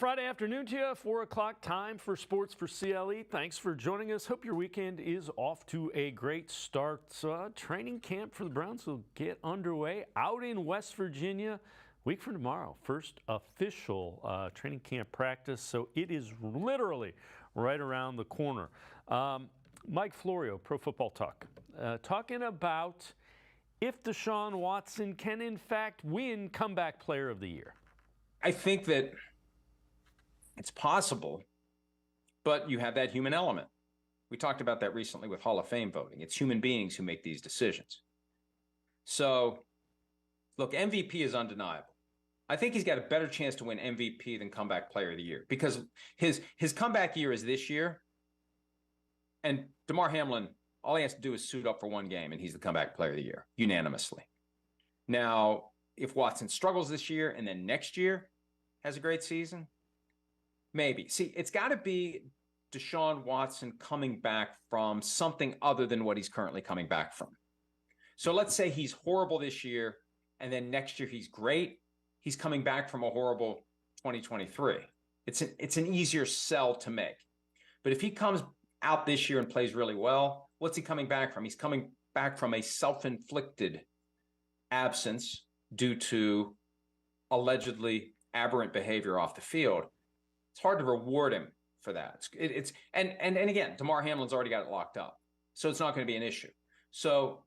Friday afternoon to you, 4 o'clock time for Sports4CLE. Thanks for joining us. Hope your weekend is off to a great start. Training camp for the Browns will get underway out in West Virginia week from tomorrow. First official training camp practice, so it is literally right around the corner. Mike Florio, Pro Football Talk, talking about if Deshaun Watson can in fact win Comeback Player of the Year. I think that it's possible, but you have that human element. We talked about that recently with Hall of Fame voting. It's human beings who make these decisions. So, look, MVP is undeniable. I think he's got a better chance to win MVP than Comeback Player of the Year because his comeback year is this year, and Damar Hamlin, all he has to do is suit up for one game, and he's the Comeback Player of the Year, unanimously. Now, if Watson struggles this year and then next year has a great season, maybe. See, it's got to be Deshaun Watson coming back from something other than what he's currently coming back from. So let's say he's horrible this year, and then next year he's great. He's coming back from a horrible 2023. It's an easier sell to make. But if he comes out this year and plays really well, what's he coming back from? He's coming back from a self-inflicted absence due to allegedly aberrant behavior off the field. It's hard to reward him for that. And again, Damar Hamlin's already got it locked up, so it's not going to be an issue. So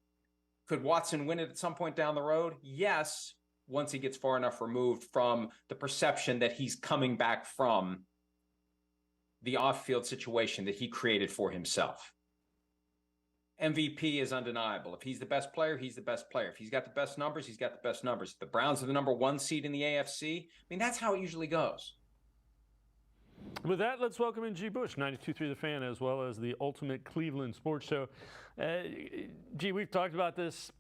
could Watson win it at some point down the road? Yes, once he gets far enough removed from the perception that he's coming back from the off-field situation that he created for himself. MVP is undeniable. If he's the best player, he's the best player. If he's got the best numbers, he's got the best numbers. If the Browns are the number one seed in the AFC, I mean, that's how it usually goes. With that, let's welcome in G. Bush, 92.3 The Fan, as well as the Ultimate Cleveland Sports Show. G, we've talked about this.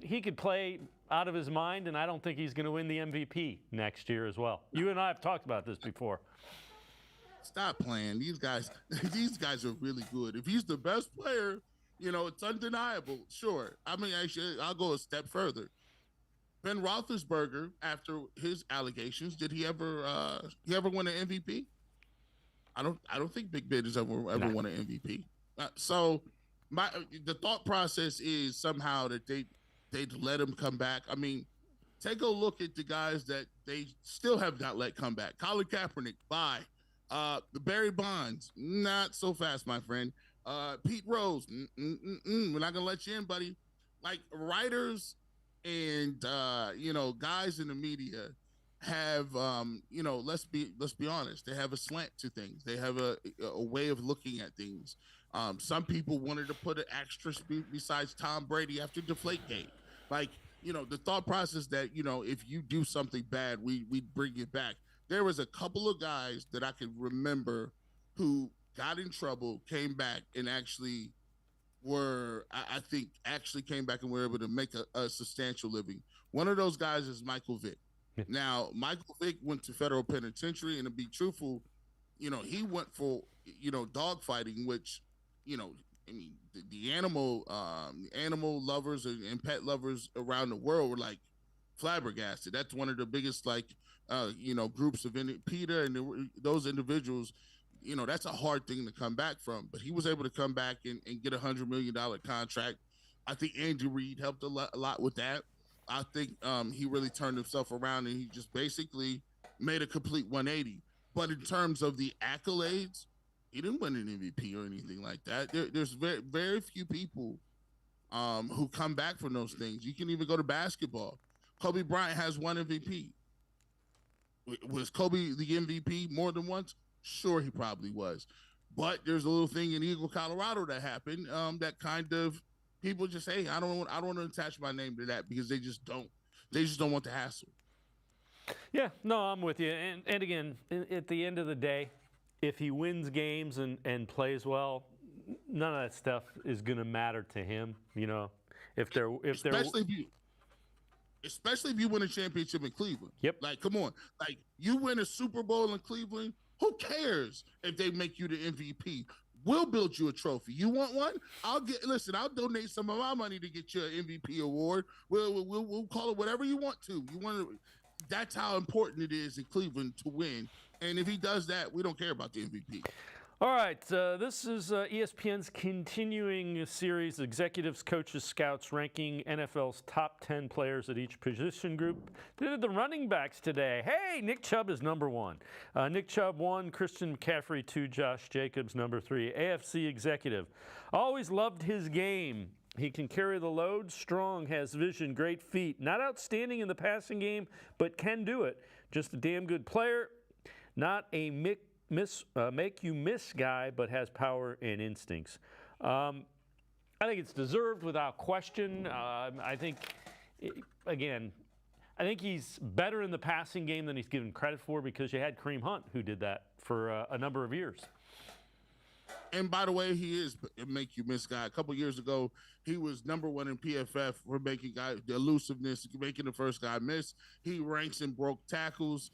He could play out of his mind, and I don't think he's going to win the MVP next year as well. You and I have talked about this before. Stop playing. These guys are really good. If he's the best player, it's undeniable. Sure. I mean, actually, I'll go a step further. Ben Roethlisberger, after his allegations, did he ever win an MVP? I don't think Big Ben has ever won an MVP. So the thought process is somehow that they'd let him come back. I mean, take a look at the guys that they still have not let come back. Colin Kaepernick, bye. The Barry Bonds, not so fast, my friend. Pete Rose, we're not gonna let you in, buddy. Like writers and guys in the media have let's be honest, they have a slant to things. They have a way of looking at things. Some people wanted to put an extra speed besides Tom Brady after Deflategate. Like, the thought process that, if you do something bad, we bring it back. There was a couple of guys that I could remember who got in trouble, came back, and actually came back and were able to make a substantial living. One of those guys is Michael Vick. Now, Michael Vick went to federal penitentiary, and to be truthful, he went for, dog fighting, which, the animal lovers and pet lovers around the world were like flabbergasted. That's one of the biggest, groups of PETA and those individuals. That's a hard thing to come back from, but he was able to come back and get a $100 million contract. I think Andy Reid helped a lot with that. I think he really turned himself around, and he just basically made a complete 180. But in terms of the accolades, he didn't win an MVP or anything like that. There's very, very few people who come back from those things. You can even go to basketball. Kobe Bryant has one MVP. Was Kobe the MVP more than once? Sure, he probably was. But there's a little thing in Eagle, Colorado that happened that kind of people just say, I don't want to attach my name to that because they just don't want the hassle. Yeah, no, I'm with you. And again, at the end of the day, if he wins games and plays well, none of that stuff is going to matter to him. Especially if you win a championship in Cleveland. Yep. Like, come on. Like, you win a Super Bowl in Cleveland, who cares if they make you the MVP? We'll build you a trophy. You want one? I'll donate some of my money to get you an MVP award. We'll call it whatever you want to. that's how important it is in Cleveland to win. And if he does that, we don't care about the MVP. All right, this is ESPN's continuing series, Executives, Coaches, Scouts, ranking NFL's top 10 players at each position group. They did the running backs today. Hey, Nick Chubb is number 1. Nick Chubb 1, Christian McCaffrey 2, Josh Jacobs number 3. AFC Executive. Always loved his game. He can carry the load, strong, has vision, great feet. Not outstanding in the passing game, but can do it. Just a damn good player. Not a make you miss guy, but has power and instincts. I think it's deserved without question. I think he's better in the passing game than he's given credit for, because you had Kareem Hunt who did that for a number of years. And by the way, he is a make you miss guy. A couple years ago, he was number 1 in PFF for making the elusiveness, making the first guy miss. He ranks in broke tackles.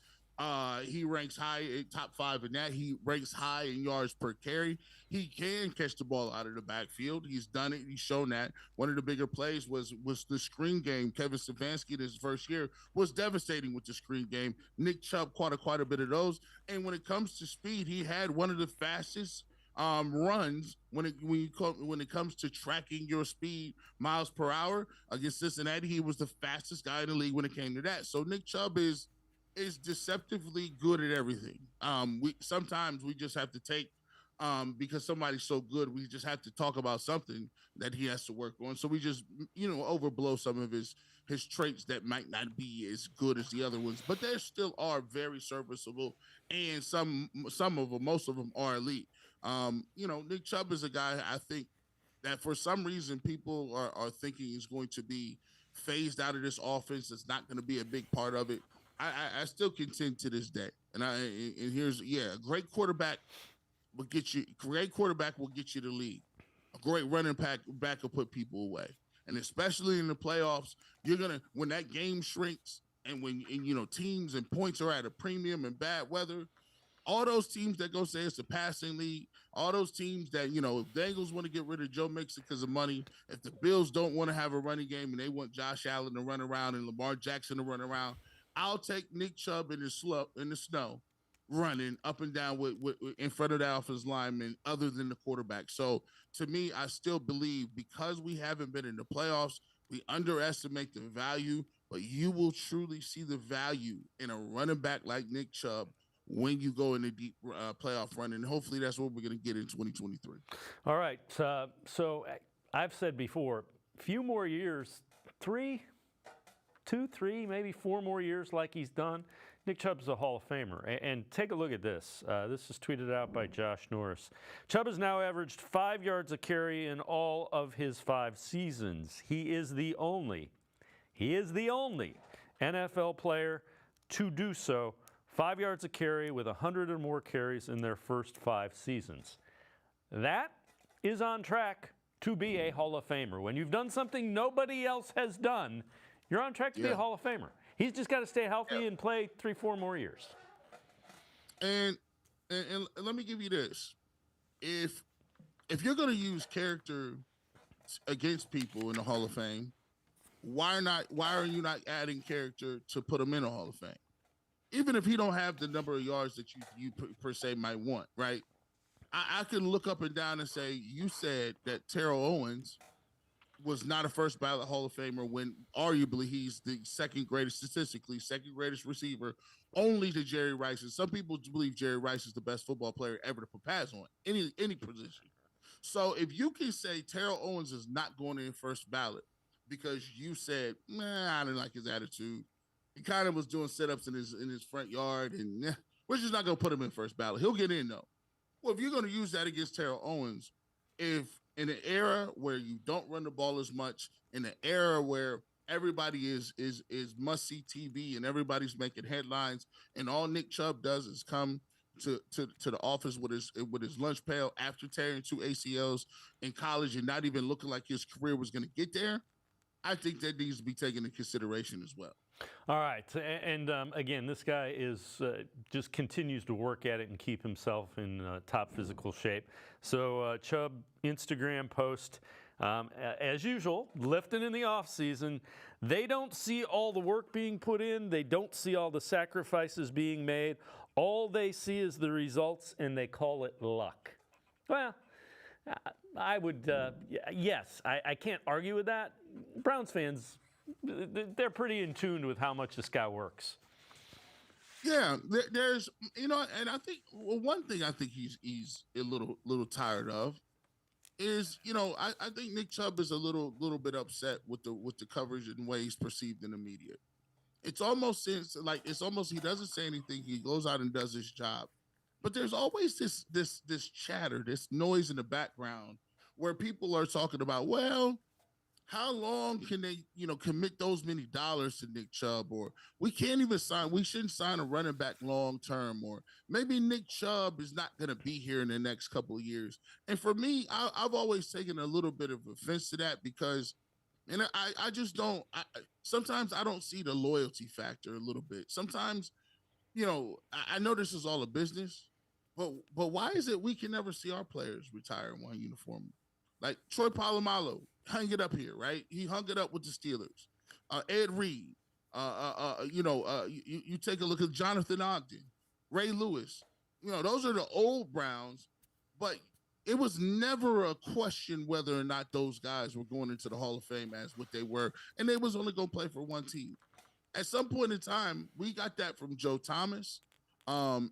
He ranks high, top 5 in that. He ranks high in yards per carry. He can catch the ball out of the backfield. He's done it. He's shown that. One of the bigger plays was the screen game. Kevin Stefanski, in his first year, was devastating with the screen game. Nick Chubb quite a bit of those. And when it comes to speed, he had one of the fastest runs when it comes to tracking your speed miles per hour. Against Cincinnati, he was the fastest guy in the league when it came to that. So Nick Chubb is deceptively good at everything. Sometimes we just have to take, because somebody's so good, we just have to talk about something that he has to work on. So we just, overblow some of his traits that might not be as good as the other ones, but they still are very serviceable, and most of them are elite. Nick Chubb is a guy, I think, that for some reason people are thinking is going to be phased out of this offense. It's not going to be a big part of it. I still contend to this day, and a great quarterback will get you. Great quarterback will get you the lead. A great running back will put people away, and especially in the playoffs, when that game shrinks, and when teams and points are at a premium and bad weather. All those teams that go say it's a passing league, all those teams that, if Bengals want to get rid of Joe Mixon because of money, if the Bills don't want to have a running game and they want Josh Allen to run around and Lamar Jackson to run around, I'll take Nick Chubb in the snow running up and down with in front of the offensive lineman other than the quarterback. So to me, I still believe, because we haven't been in the playoffs, we underestimate the value, but you will truly see the value in a running back like Nick Chubb when you go in a deep playoff run, and hopefully that's what we're going to get in 2023. All right, so I've said before, few more years, 3, maybe 4 more years like he's done, Nick Chubb's a Hall of Famer. And take a look at this. This is tweeted out by Josh Norris. Chubb has now averaged 5 yards a carry in all of his 5 seasons. He is the only NFL player to do so. 5 yards a carry with 100 or more carries in their first 5 seasons. That is on track to be a Hall of Famer. When you've done something nobody else has done, you're on track to be a Hall of Famer. He's just got to stay healthy and play 3-4 more years. And let me give you this. If you're going to use character against people in the Hall of Fame, why are you not adding character to put him in the Hall of Fame? Even if he don't have the number of yards that you per se might want, right? I can look up and down and say, you said that Terrell Owens was not a first ballot Hall of Famer when arguably he's the second greatest receiver, only to Jerry Rice. And some people believe Jerry Rice is the best football player ever to put pads on any position. So if you can say Terrell Owens is not going in first ballot because you said, I didn't like his attitude, he kind of was doing sit-ups in his front yard, and we're just not going to put him in first ballot. He'll get in, though. Well, if you're going to use that against Terrell Owens, if in an era where you don't run the ball as much, in an era where everybody is must-see TV and everybody's making headlines, and all Nick Chubb does is come to the office with his lunch pail after tearing 2 ACLs in college and not even looking like his career was going to get there, I think that needs to be taken into consideration as well. All right, and again, this guy is just continues to work at it and keep himself in top physical shape. So Chubb Instagram post, As usual, lifting in the offseason. They don't see all the work being put in. They don't see all the sacrifices being made. All they see is the results, and they call it luck. Well, I would, yes, I can't argue with that. Browns fans, they're pretty in tune with how much this guy works. Yeah, there's, and I think one thing I think he's a little tired of is, I think Nick Chubb is a little bit upset with the coverage and way he's perceived in the media. It's almost he doesn't say anything. He goes out and does his job, but there's always this chatter, this noise in the background where people are talking about, well, how long can they, commit those many dollars to Nick Chubb? Or we shouldn't sign a running back long term, or maybe Nick Chubb is not going to be here in the next couple of years. And for me, I've always taken a little bit of offense to that because, and I just don't, sometimes I don't see the loyalty factor a little bit. Sometimes, I know this is all a business, but why is it we can never see our players retire in one uniform? Like Troy Polamalu hung it up here, right? He hung it up with the Steelers. Ed Reed. You take a look at Jonathan Ogden, Ray Lewis. Those are the old Browns, but it was never a question whether or not those guys were going into the Hall of Fame as what they were, and they was only going to play for one team. At some point in time, we got that from Joe Thomas. And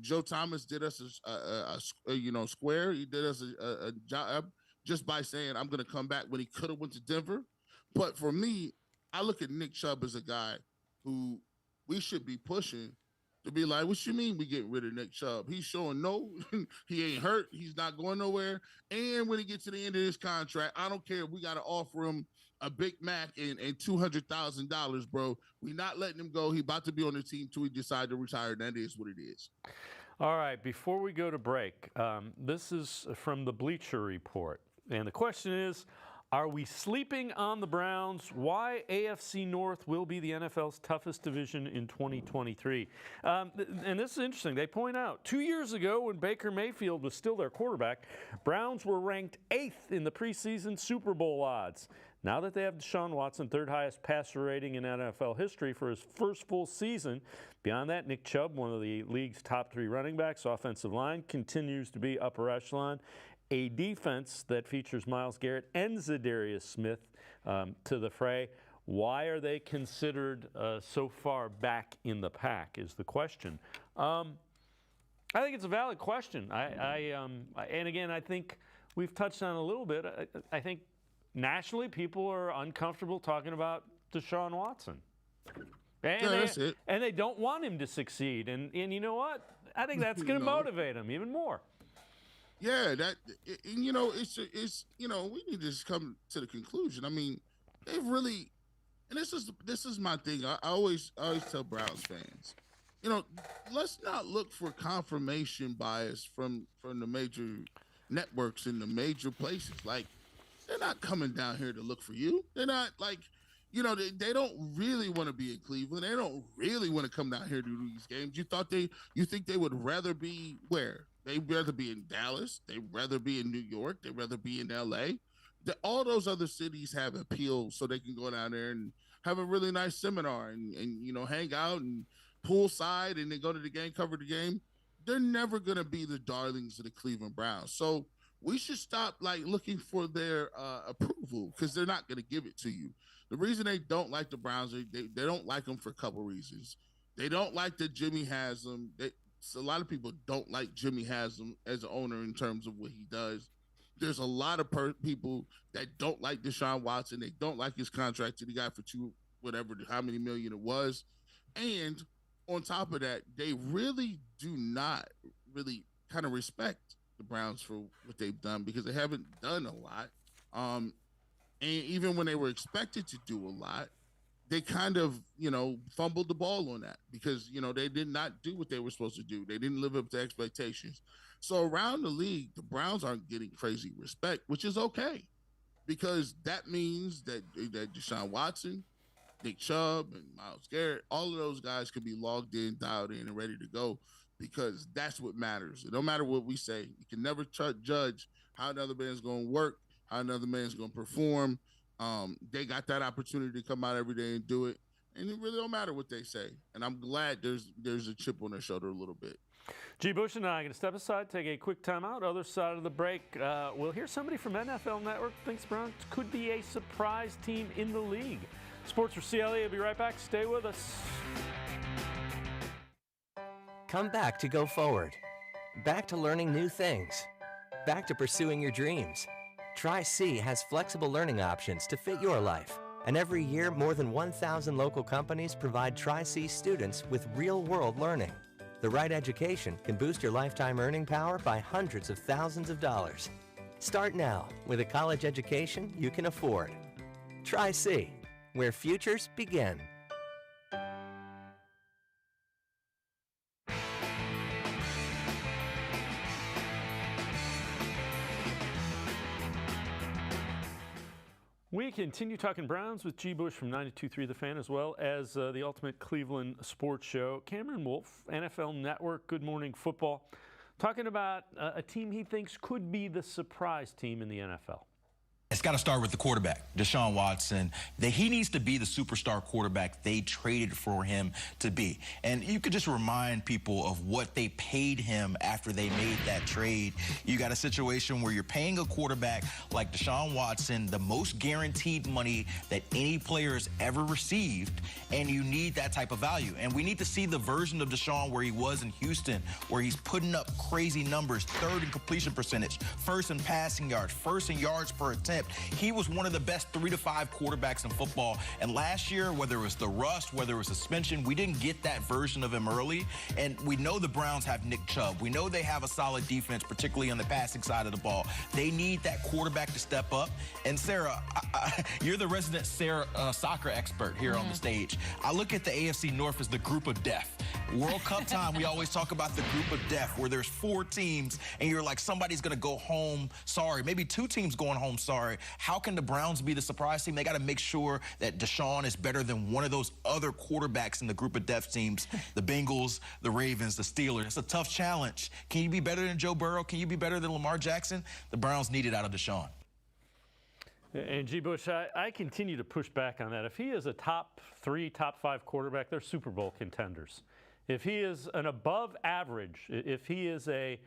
Joe Thomas did us a square. He did us a job just by saying, I'm going to come back when he could have went to Denver. But for me, I look at Nick Chubb as a guy who we should be pushing to be like, what you mean we getting rid of Nick Chubb? He's showing he ain't hurt. He's not going nowhere. And when he gets to the end of his contract, I don't care if we got to offer him a Big Mac and $200,000, bro. We not letting him go. He about to be on the team till he decide to retire. That is what it is. All right, before we go to break, this is from the Bleacher Report. And the question is, are we sleeping on the Browns? Why AFC North will be the NFL's toughest division in 2023. And this is interesting. They point out 2 years ago when Baker Mayfield was still their quarterback, Browns were ranked 8th in the preseason Super Bowl odds. Now that they have Deshaun Watson, third highest passer rating in NFL history for his first full season. Beyond that, Nick Chubb, one of the league's top 3 running backs, offensive line, continues to be upper echelon. A defense that features Myles Garrett and Zadarius Smith to the fray. Why are they considered so far back in the pack is the question. I think it's a valid question. And again, I think we've touched on it a little bit. I think nationally people are uncomfortable talking about Deshaun Watson. And they don't want him to succeed. And you know what? I think that's going to motivate him even more. Yeah, we need to just come to the conclusion. I mean, they've really, and this is my thing. I always tell Browns fans, let's not look for confirmation bias from the major networks in the major places. Like, they're not coming down here to look for you. They're not like, they don't really want to be in Cleveland. They don't really want to come down here to do these games. You think they would rather be where? They'd rather be in Dallas. They'd rather be in New York. They'd rather be in L.A. All those other cities have appeal so they can go down there and have a really nice seminar and hang out and poolside and then go to the game, cover the game. They're never going to be the darlings of the Cleveland Browns. So we should stop looking for their approval because they're not going to give it to you. The reason they don't like the Browns, they don't like them for a couple reasons. They don't like that Jimmy has them. So a lot of people don't like Jimmy Haslam as an owner in terms of what he does. There's a lot of people that don't like Deshaun Watson. They don't like his contract that he got for how many million it was. And on top of that, they really do not really kind of respect the Browns for what they've done because they haven't done a lot. And even when they were expected to do a lot, they kind of, fumbled the ball on that because, they did not do what they were supposed to do. They didn't live up to expectations. So around the league, the Browns aren't getting crazy respect, which is okay because that means that Deshaun Watson, Nick Chubb, and Myles Garrett, all of those guys can be logged in, dialed in, and ready to go because that's what matters. And no matter what we say, you can never judge how another man's going to work how another man's going to perform. They got that opportunity to come out every day and do it, and it really don't matter what they say. And I'm glad there's a chip on their shoulder a little bit. G. Bush and I are going to step aside, take a quick timeout. Other side of the break, we'll hear somebody from NFL Network thinks Browns could be a surprise team in the league. Sports for CLE. We'll be right back. Stay with us. Come back to go forward. Back to learning new things. Back to pursuing your dreams. Tri-C has flexible learning options to fit your life. And every year, more than 1,000 local companies provide Tri-C students with real-world learning. The right education can boost your lifetime earning power by hundreds of thousands of dollars. Start now with a college education you can afford. Tri-C, where futures begin. We continue talking Browns with G. Bush from 92.3 The Fan, as well as the Ultimate Cleveland Sports Show. Cameron Wolfe, NFL Network, Good Morning Football, talking about a team he thinks could be the surprise team in the NFL. It's got to start with the quarterback, Deshaun Watson. He needs to be the superstar quarterback they traded for him to be. And you could just remind people of what they paid him after they made that trade. You got a situation where you're paying a quarterback like Deshaun Watson the most guaranteed money that any player has ever received, and you need that type of value. And we need to see the version of Deshaun where he was in Houston, where he's putting up crazy numbers, third in completion percentage, first in passing yards, first in yards per attempt. He was one of the best 3 to 5 quarterbacks in football. And last year, whether it was the rust, whether it was suspension, we didn't get that version of him early. And we know the Browns have Nick Chubb. We know they have a solid defense, particularly on the passing side of the ball. They need that quarterback to step up. And Sarah, you're the resident soccer expert here on the stage. I look at the AFC North as the group of death. World Cup time, we always talk about the group of death, where there's 4 teams, and you're like, somebody's going to go home sorry. Maybe 2 teams going home sorry. How can the Browns be the surprise team? They got to make sure that Deshaun is better than one of those other quarterbacks in the group of death teams, the Bengals, the Ravens, the Steelers. It's a tough challenge. Can you be better than Joe Burrow? Can you be better than Lamar Jackson? The Browns need it out of Deshaun. And G. Bush, I continue to push back on that. If he is a top 3, top 5 quarterback, they're Super Bowl contenders. If he is an above average, if he is a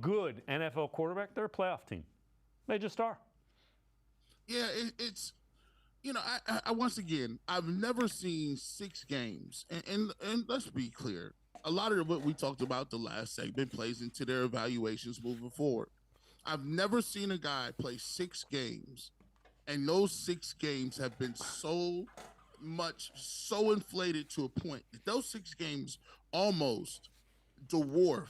good NFL quarterback, they're a playoff team. They just are. Yeah, it's, you know, I once again, I've never seen 6 games, and let's be clear, a lot of what we talked about the last segment plays into their evaluations moving forward. I've never seen a guy play 6 games, and those 6 games have been so inflated to a point that those 6 games almost dwarf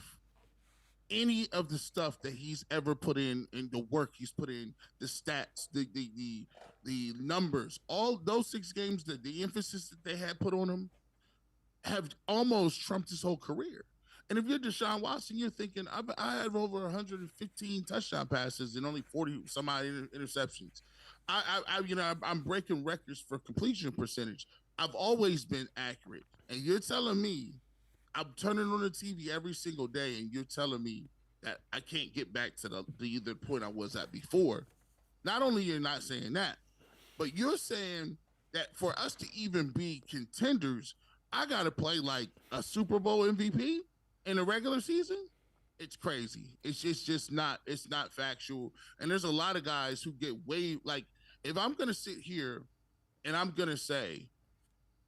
any of the stuff that he's ever put in the work he's put in, the stats, the numbers, all those 6 games, the emphasis that they had put on him have almost trumped his whole career. And if you're Deshaun Watson, you're thinking, I have over 115 touchdown passes and only 40 some odd interceptions. I'm breaking records for completion percentage. I've always been accurate. And you're telling me, I'm turning on the TV every single day, and you're telling me that I can't get back to the point I was at before. Not only you're not saying that, but you're saying that for us to even be contenders, I got to play like a Super Bowl MVP in a regular season. It's crazy. It's just not. It's not factual. And there's a lot of guys who get way like. If I'm gonna sit here and I'm gonna say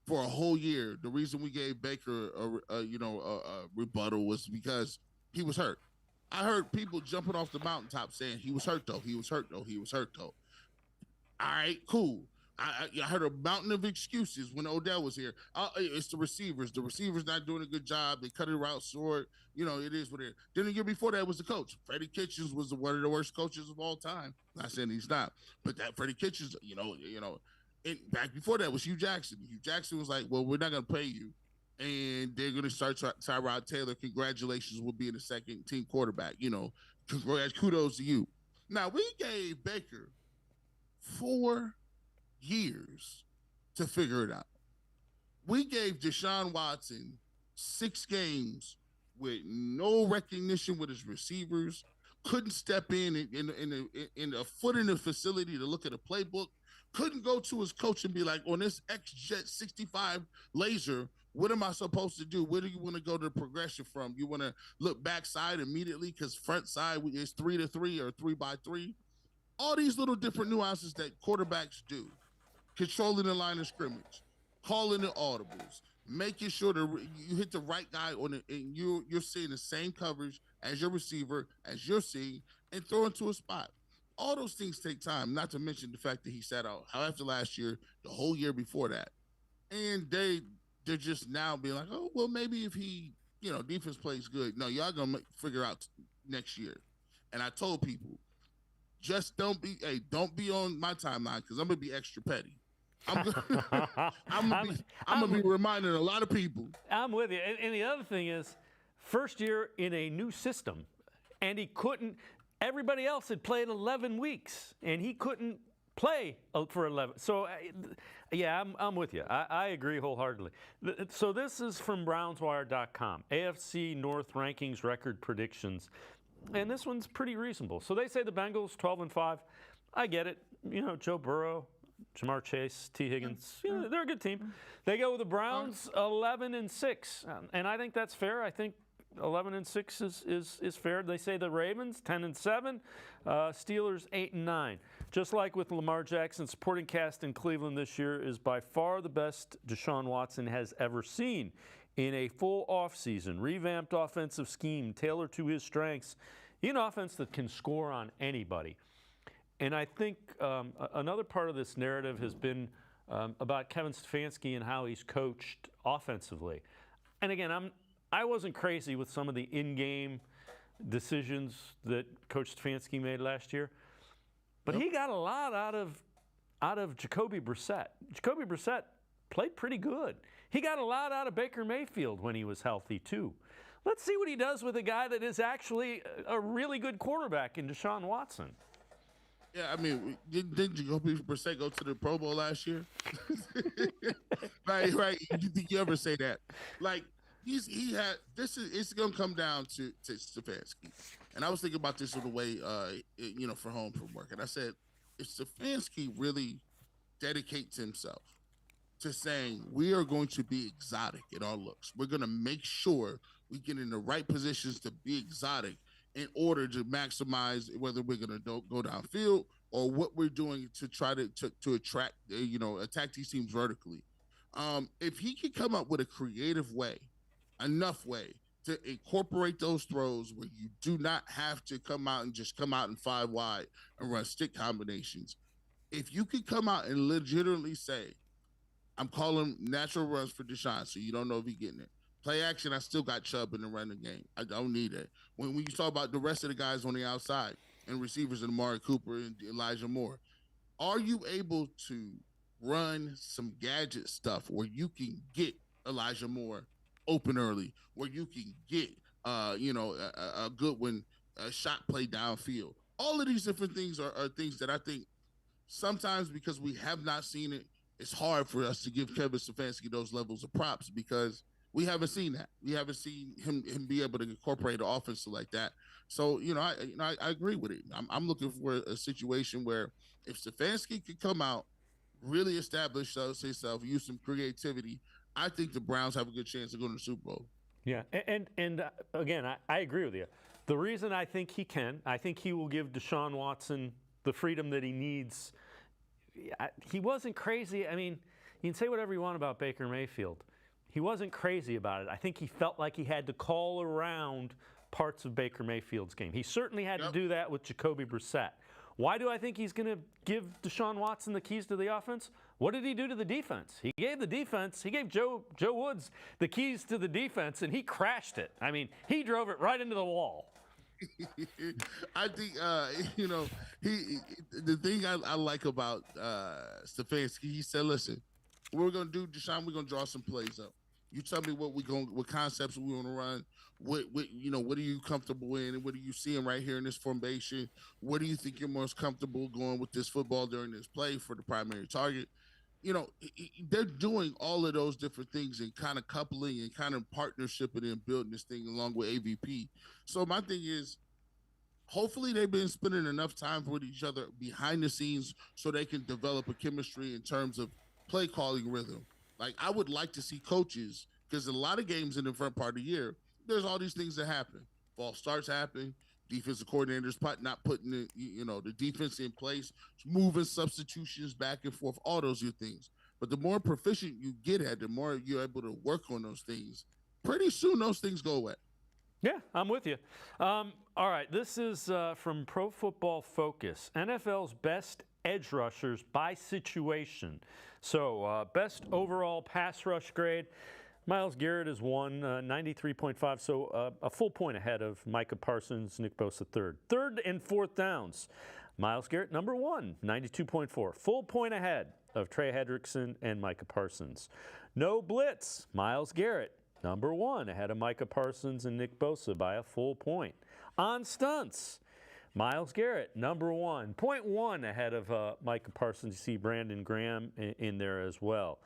for a whole year the reason we gave Baker a rebuttal was because he was hurt. I heard people jumping off the mountaintop saying he was hurt though. He was hurt though. He was hurt though. All right, cool. I heard a mountain of excuses when Odell was here. It's the receivers. The receivers not doing a good job. They cut it out short. You know, it is what it is. Then the year before that was the coach. Freddie Kitchens was one of the worst coaches of all time. Not saying he's not, but that Freddie Kitchens, and back before that was Hugh Jackson. Hugh Jackson was like, well, we're not going to pay you. And they're going to start Tyrod Taylor. Congratulations, we'll be in the second team quarterback. You know, kudos to you. Now, we gave Baker 4 years to figure it out. We gave Deshaun Watson 6 games with no recognition with his receivers, couldn't step in a foot in the facility to look at a playbook, couldn't go to his coach and be like, on this X-Jet 65 laser, what am I supposed to do? Where do you want to go to the progression from? You want to look backside immediately because front side is 3-3 or 3x3. All these little different nuances that quarterbacks do. Controlling the line of scrimmage, calling the audibles, making sure that you hit the right guy on it, and you're seeing the same coverage as your receiver, as you're seeing, and throw into a spot. All those things take time, not to mention the fact that he sat out after last year, the whole year before that. And they're just now being like, oh, well, maybe if he, defense plays good. No, y'all going to figure out next year. And I told people, just don't be on my timeline because I'm going to be extra petty. I'm gonna be reminding a lot of people. I'm with you. And the other thing is, first year in a new system, and he couldn't. Everybody else had played 11 weeks, and he couldn't play for 11. So, yeah, I'm with you. I agree wholeheartedly. So this is from BrownsWire.com, AFC North rankings record predictions, and this one's pretty reasonable. So they say the Bengals 12-5. I get it. Joe Burrow, Jamar Chase, T. Higgins, they're a good team. They go with the Browns 11-6, and I think that's fair. I think 11-6 is fair. They say the Ravens 10-7, Steelers 8-9. Just like with Lamar Jackson, supporting cast in Cleveland this year is by far the best Deshaun Watson has ever seen in a full offseason. Revamped offensive scheme tailored to his strengths. An offense that can score on anybody. And I think another part of this narrative has been about Kevin Stefanski and how he's coached offensively. And again, I wasn't crazy with some of the in-game decisions that Coach Stefanski made last year, but he got a lot out of Jacoby Brissett. Jacoby Brissett played pretty good. He got a lot out of Baker Mayfield when he was healthy too. Let's see what he does with a guy that is actually a really good quarterback in Deshaun Watson. Yeah, I mean, didn't Jacoby Brissett go to the Pro Bowl last year? Right. You think you ever say that? Like, it's gonna come down to Stefanski. And I was thinking about this on the way, for home from work, and I said, if Stefanski really dedicates himself to saying we are going to be exotic in our looks, we're gonna make sure we get in the right positions to be exotic in order to maximize whether we're going to go downfield or what we're doing to try to attract, attack these teams vertically. If he could come up with a creative way, enough way to incorporate those throws where you do not have to come out in 5 wide and run stick combinations. If you could come out and legitimately say, I'm calling natural runs for Deshaun, so you don't know if he's getting it. Play action, I still got Chubb in the running game. I don't need it. When you talk about the rest of the guys on the outside and receivers, and Amari Cooper and Elijah Moore, are you able to run some gadget stuff where you can get Elijah Moore open early, where you can get, a good one, a shot play downfield? All of these different things are things that I think sometimes, because we have not seen it, it's hard for us to give Kevin Stefanski those levels of props because we haven't seen that. We haven't seen him be able to incorporate an offense like that. So, I agree with it. I'm looking for a situation where if Stefanski could come out, really establish himself, use some creativity, I think the Browns have a good chance of going to the Super Bowl. Yeah, and again, I agree with you. The reason I think he will give Deshaun Watson the freedom that he needs. He wasn't crazy. I mean, you can say whatever you want about Baker Mayfield. He wasn't crazy about it. I think he felt like he had to call around parts of Baker Mayfield's game. He certainly had to do that with Jacoby Brissett. Why do I think he's going to give Deshaun Watson the keys to the offense? What did he do to the defense? He gave Joe Woods the keys to the defense, and he crashed it. I mean, he drove it right into the wall. I think, the thing I like about Stefanski, he said, listen, what we're going to do, Deshaun, we're going to draw some plays up. You tell me what concepts we want to run. What are you comfortable in, and what are you seeing right here in this formation? What do you think you're most comfortable going with this football during this play for the primary target? They're doing all of those different things and kind of coupling and kind of partnershiping and building this thing along with AVP. So my thing is, hopefully they've been spending enough time with each other behind the scenes so they can develop a chemistry in terms of play calling rhythm. Like, I would like to see coaches, because a lot of games in the front part of the year, there's all these things that happen. False starts happen. Defensive coordinators not putting the defense in place, moving substitutions back and forth, all those things. But the more proficient you get at, the more you're able to work on those things. Pretty soon, those things go away. Yeah, I'm with you. All right, this is from Pro Football Focus. NFL's best edge rushers by situation. So best overall pass rush grade. Myles Garrett is 93.5, so a full point ahead of Micah Parsons, Nick Bosa third. Third and fourth downs. Myles Garrett, number 1, 92.4. Full point ahead of Trey Hendrickson and Micah Parsons. No blitz. Myles Garrett, number 1, ahead of Micah Parsons and Nick Bosa by a full point. On stunts, Myles Garrett, number 1, 0.1 ahead of Micah Parsons. You see Brandon Graham in there as well.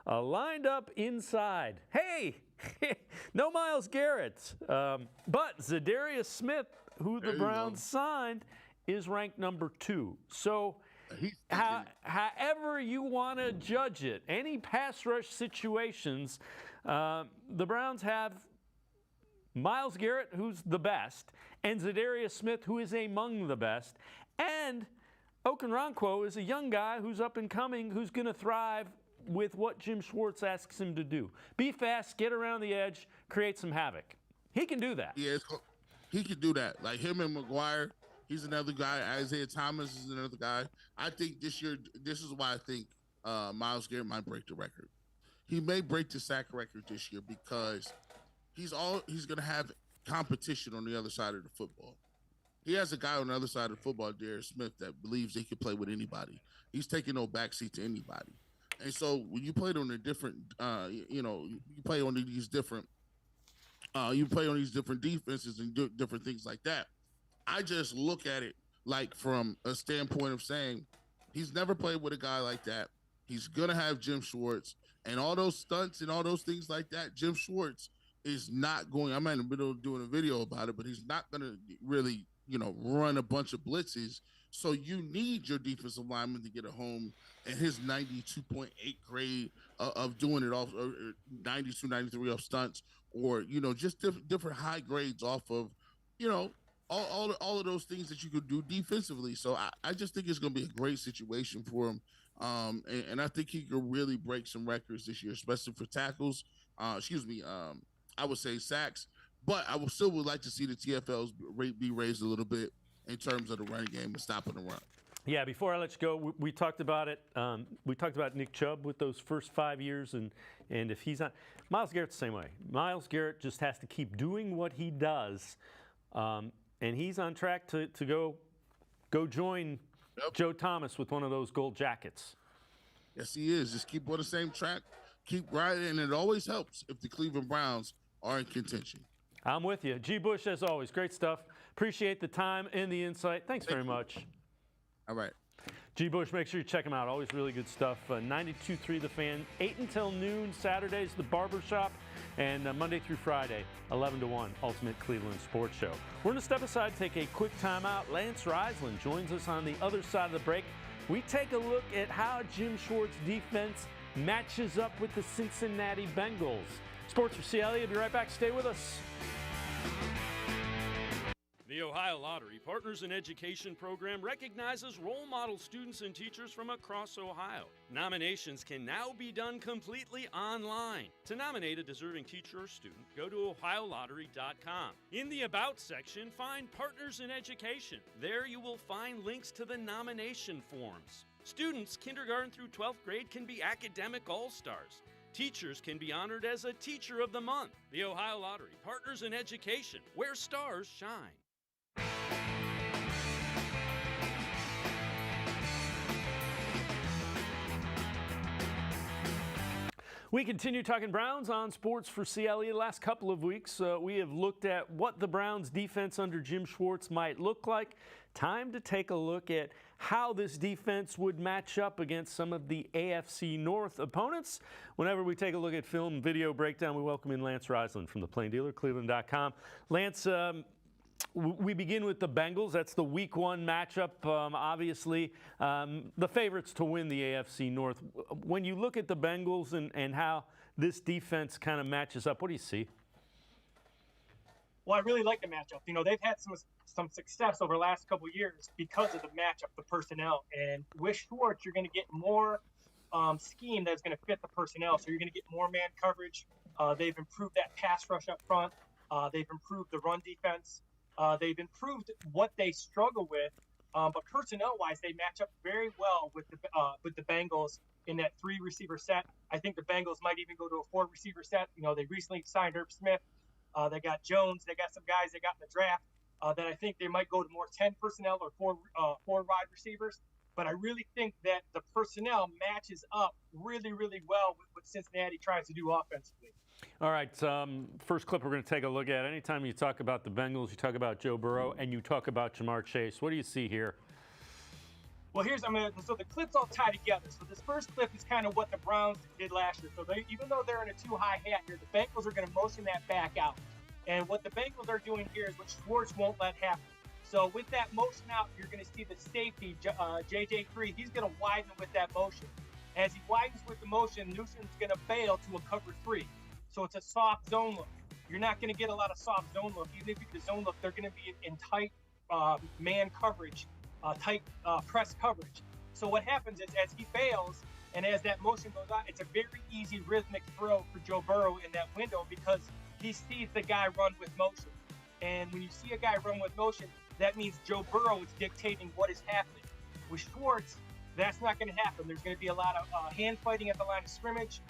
Lined up inside. Hey, no Myles Garrett. But Zadarius Smith, who the Browns signed, is ranked number 2. So however you want to judge it, any pass rush situations, the Browns have Myles Garrett, who's the best, and Zadarius Smith, who is among the best, and Okoronkwo is a young guy who's up and coming, who's going to thrive with what Jim Schwartz asks him to do. Be fast, get around the edge, create some havoc. He can do that. Yeah, he can do that. Like him and McGuire, he's another guy. Isaiah Thomas is another guy. I think this year, this is why I think Myles Garrett might break the record. He may break the sack record this year because he's going to have competition on the other side of the football. He has a guy on the other side of the football, Darius Smith, that believes he can play with anybody. He's taking no backseat to anybody. And so when you play on a different, you play on these different defenses and different things like that. I just look at it like from a standpoint of saying he's never played with a guy like that. He's going to have Jim Schwartz and all those stunts and all those things like that. Jim Schwartz is not going, I'm in the middle of doing a video about it, but he's not going to really, run a bunch of blitzes. So you need your defensive lineman to get a home and his 92.8 grade of doing it off, or 92, 93 off stunts, or, just different high grades off of, all of those things that you could do defensively. So I just think it's going to be a great situation for him. And I think he could really break some records this year, especially for tackles. I would say sacks. But I would like to see the TFLs be raised a little bit in terms of the running game and stopping the run. Yeah, before I let you go, we talked about it. We talked about Nick Chubb with those first 5 years, and if he's not, Myles Garrett's the same way. Myles Garrett just has to keep doing what he does, and he's on track to go join Joe Thomas with one of those gold jackets. Yes, he is. Just keep on the same track, keep riding, and it always helps if the Cleveland Browns are in contention. I'm with you. G. Bush, as always, great stuff. Appreciate the time and the insight. Thanks very much. All right. G. Bush, make sure you check him out. Always really good stuff. 92.3 The Fan, 8 until noon. Saturdays, The Barbershop. And Monday through Friday, 11 to 1, Ultimate Cleveland Sports Show. We're going to step aside, take a quick timeout. Lance Reisland joins us on the other side of the break. We take a look at how Jim Schwartz' defense matches up with the Cincinnati Bengals. Sports4CLE, I'll be right back. Stay with us. The Ohio Lottery Partners in Education program recognizes role model students and teachers from across Ohio. Nominations can now be done completely online. To nominate a deserving teacher or student, go to ohiolottery.com. In the About section, find Partners in Education. There you will find links to the nomination forms. Students kindergarten through 12th grade can be academic all-stars. Teachers can be honored as a Teacher of the Month. The Ohio Lottery Partners in Education, where stars shine. We continue talking Browns on Sports4CLE. The last couple of weeks, we have looked at what the Browns defense under Jim Schwartz might look like. Time to take a look at how this defense would match up against some of the AFC North opponents. Whenever we take a look at film video breakdown, we welcome in Lance Reisland from the Plain Dealer, cleveland.com. Lance, We begin with the Bengals. That's the Week 1 matchup. Obviously, the favorites to win the AFC North. When you look at the Bengals and how this defense kind of matches up, what do you see? Well, I really like the matchup. They've had some success over the last couple of years because of the matchup, the personnel. And with Schwartz, you're going to get more scheme that's going to fit the personnel. So you're going to get more man coverage. They've improved that pass rush up front. They've improved the run defense. They've improved what they struggle with. But personnel-wise, they match up very well with the Bengals in that 3-receiver set. I think the Bengals might even go to a 4-receiver set. They recently signed Herb Smith. They got Jones. They got some guys they got in the draft that I think they might go to more 10 personnel or 4 wide receivers. But I really think that the personnel matches up really, really well with what Cincinnati tries to do offensively. All right, first clip we're going to take a look at. Anytime you talk about the Bengals, you talk about Joe Burrow, and you talk about Ja'Marr Chase. What do you see here? Well, so the clips all tie together. So this first clip is kind of what the Browns did last year. So even though they're in a too high hat here, the Bengals are going to motion that back out. And what the Bengals are doing here is what Schwartz won't let happen. So with that motion out, you're going to see the safety, JJ3, he's going to widen with that motion. As he widens with the motion, Newsom's going to bail to a cover 3. So it's a soft zone look. You're not going to get a lot of soft zone look. Even if you get the zone look, they're going to be in tight man coverage, tight press coverage. So what happens is as he bails and as that motion goes on, it's a very easy rhythmic throw for Joe Burrow in that window because he sees the guy run with motion. And when you see a guy run with motion, that means Joe Burrow is dictating what is happening. With Schwartz, that's not going to happen. There's going to be a lot of hand fighting at the line of scrimmage.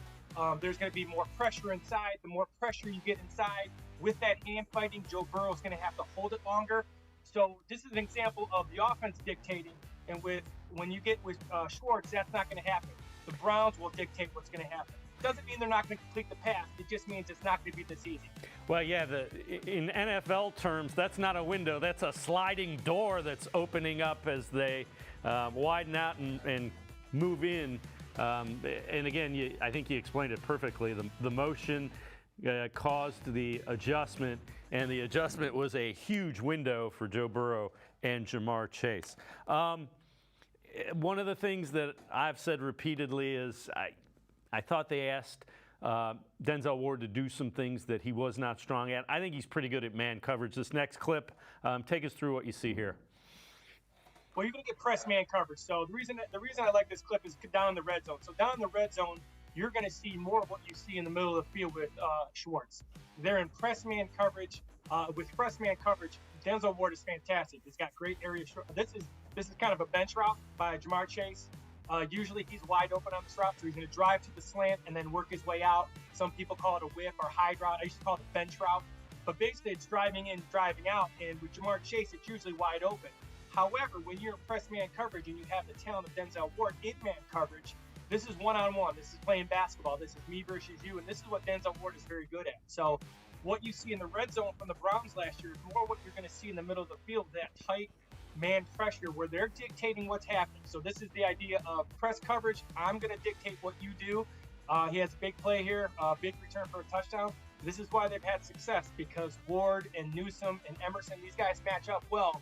There's going to be more pressure inside. The more pressure you get inside with that hand fighting, Joe Burrow is going to have to hold it longer. So this is an example of the offense dictating. And when you get with Schwartz, that's not going to happen. The Browns will dictate what's going to happen. Doesn't mean they're not going to complete the pass. It just means it's not going to be this easy. Well, yeah, in NFL terms, that's not a window. That's a sliding door that's opening up as they widen out and move in. And again, I think you explained it perfectly. The motion caused the adjustment, and the adjustment was a huge window for Joe Burrow and Ja'Marr Chase. One of the things that I've said repeatedly is I thought they asked Denzel Ward to do some things that he was not strong at. I think he's pretty good at man coverage. This next clip, take us through what you see here. Well, you're going to get press man coverage. So the reason I like this clip is down in the red zone. So down in the red zone, you're going to see more of what you see in the middle of the field with Schwartz. They're in press man coverage. With press man coverage, Denzel Ward is fantastic. He's got great area. This is kind of a bench route by Ja'Marr Chase. Usually he's wide open on this route, so he's going to drive to the slant and then work his way out. Some people call it a whip or high route. I used to call it a bench route. But basically it's driving in, driving out. And with Ja'Marr Chase, it's usually wide open. However, when you're in press man coverage and you have the talent of Denzel Ward in man coverage, this is one-on-one. This is playing basketball. This is me versus you. And this is what Denzel Ward is very good at. So what you see in the red zone from the Browns last year is more what you're going to see in the middle of the field, that tight man pressure where they're dictating what's happening. So this is the idea of press coverage. I'm going to dictate what you do. He has a big play here, big return for a touchdown. This is why they've had success, because Ward and Newsome and Emerson, these guys match up well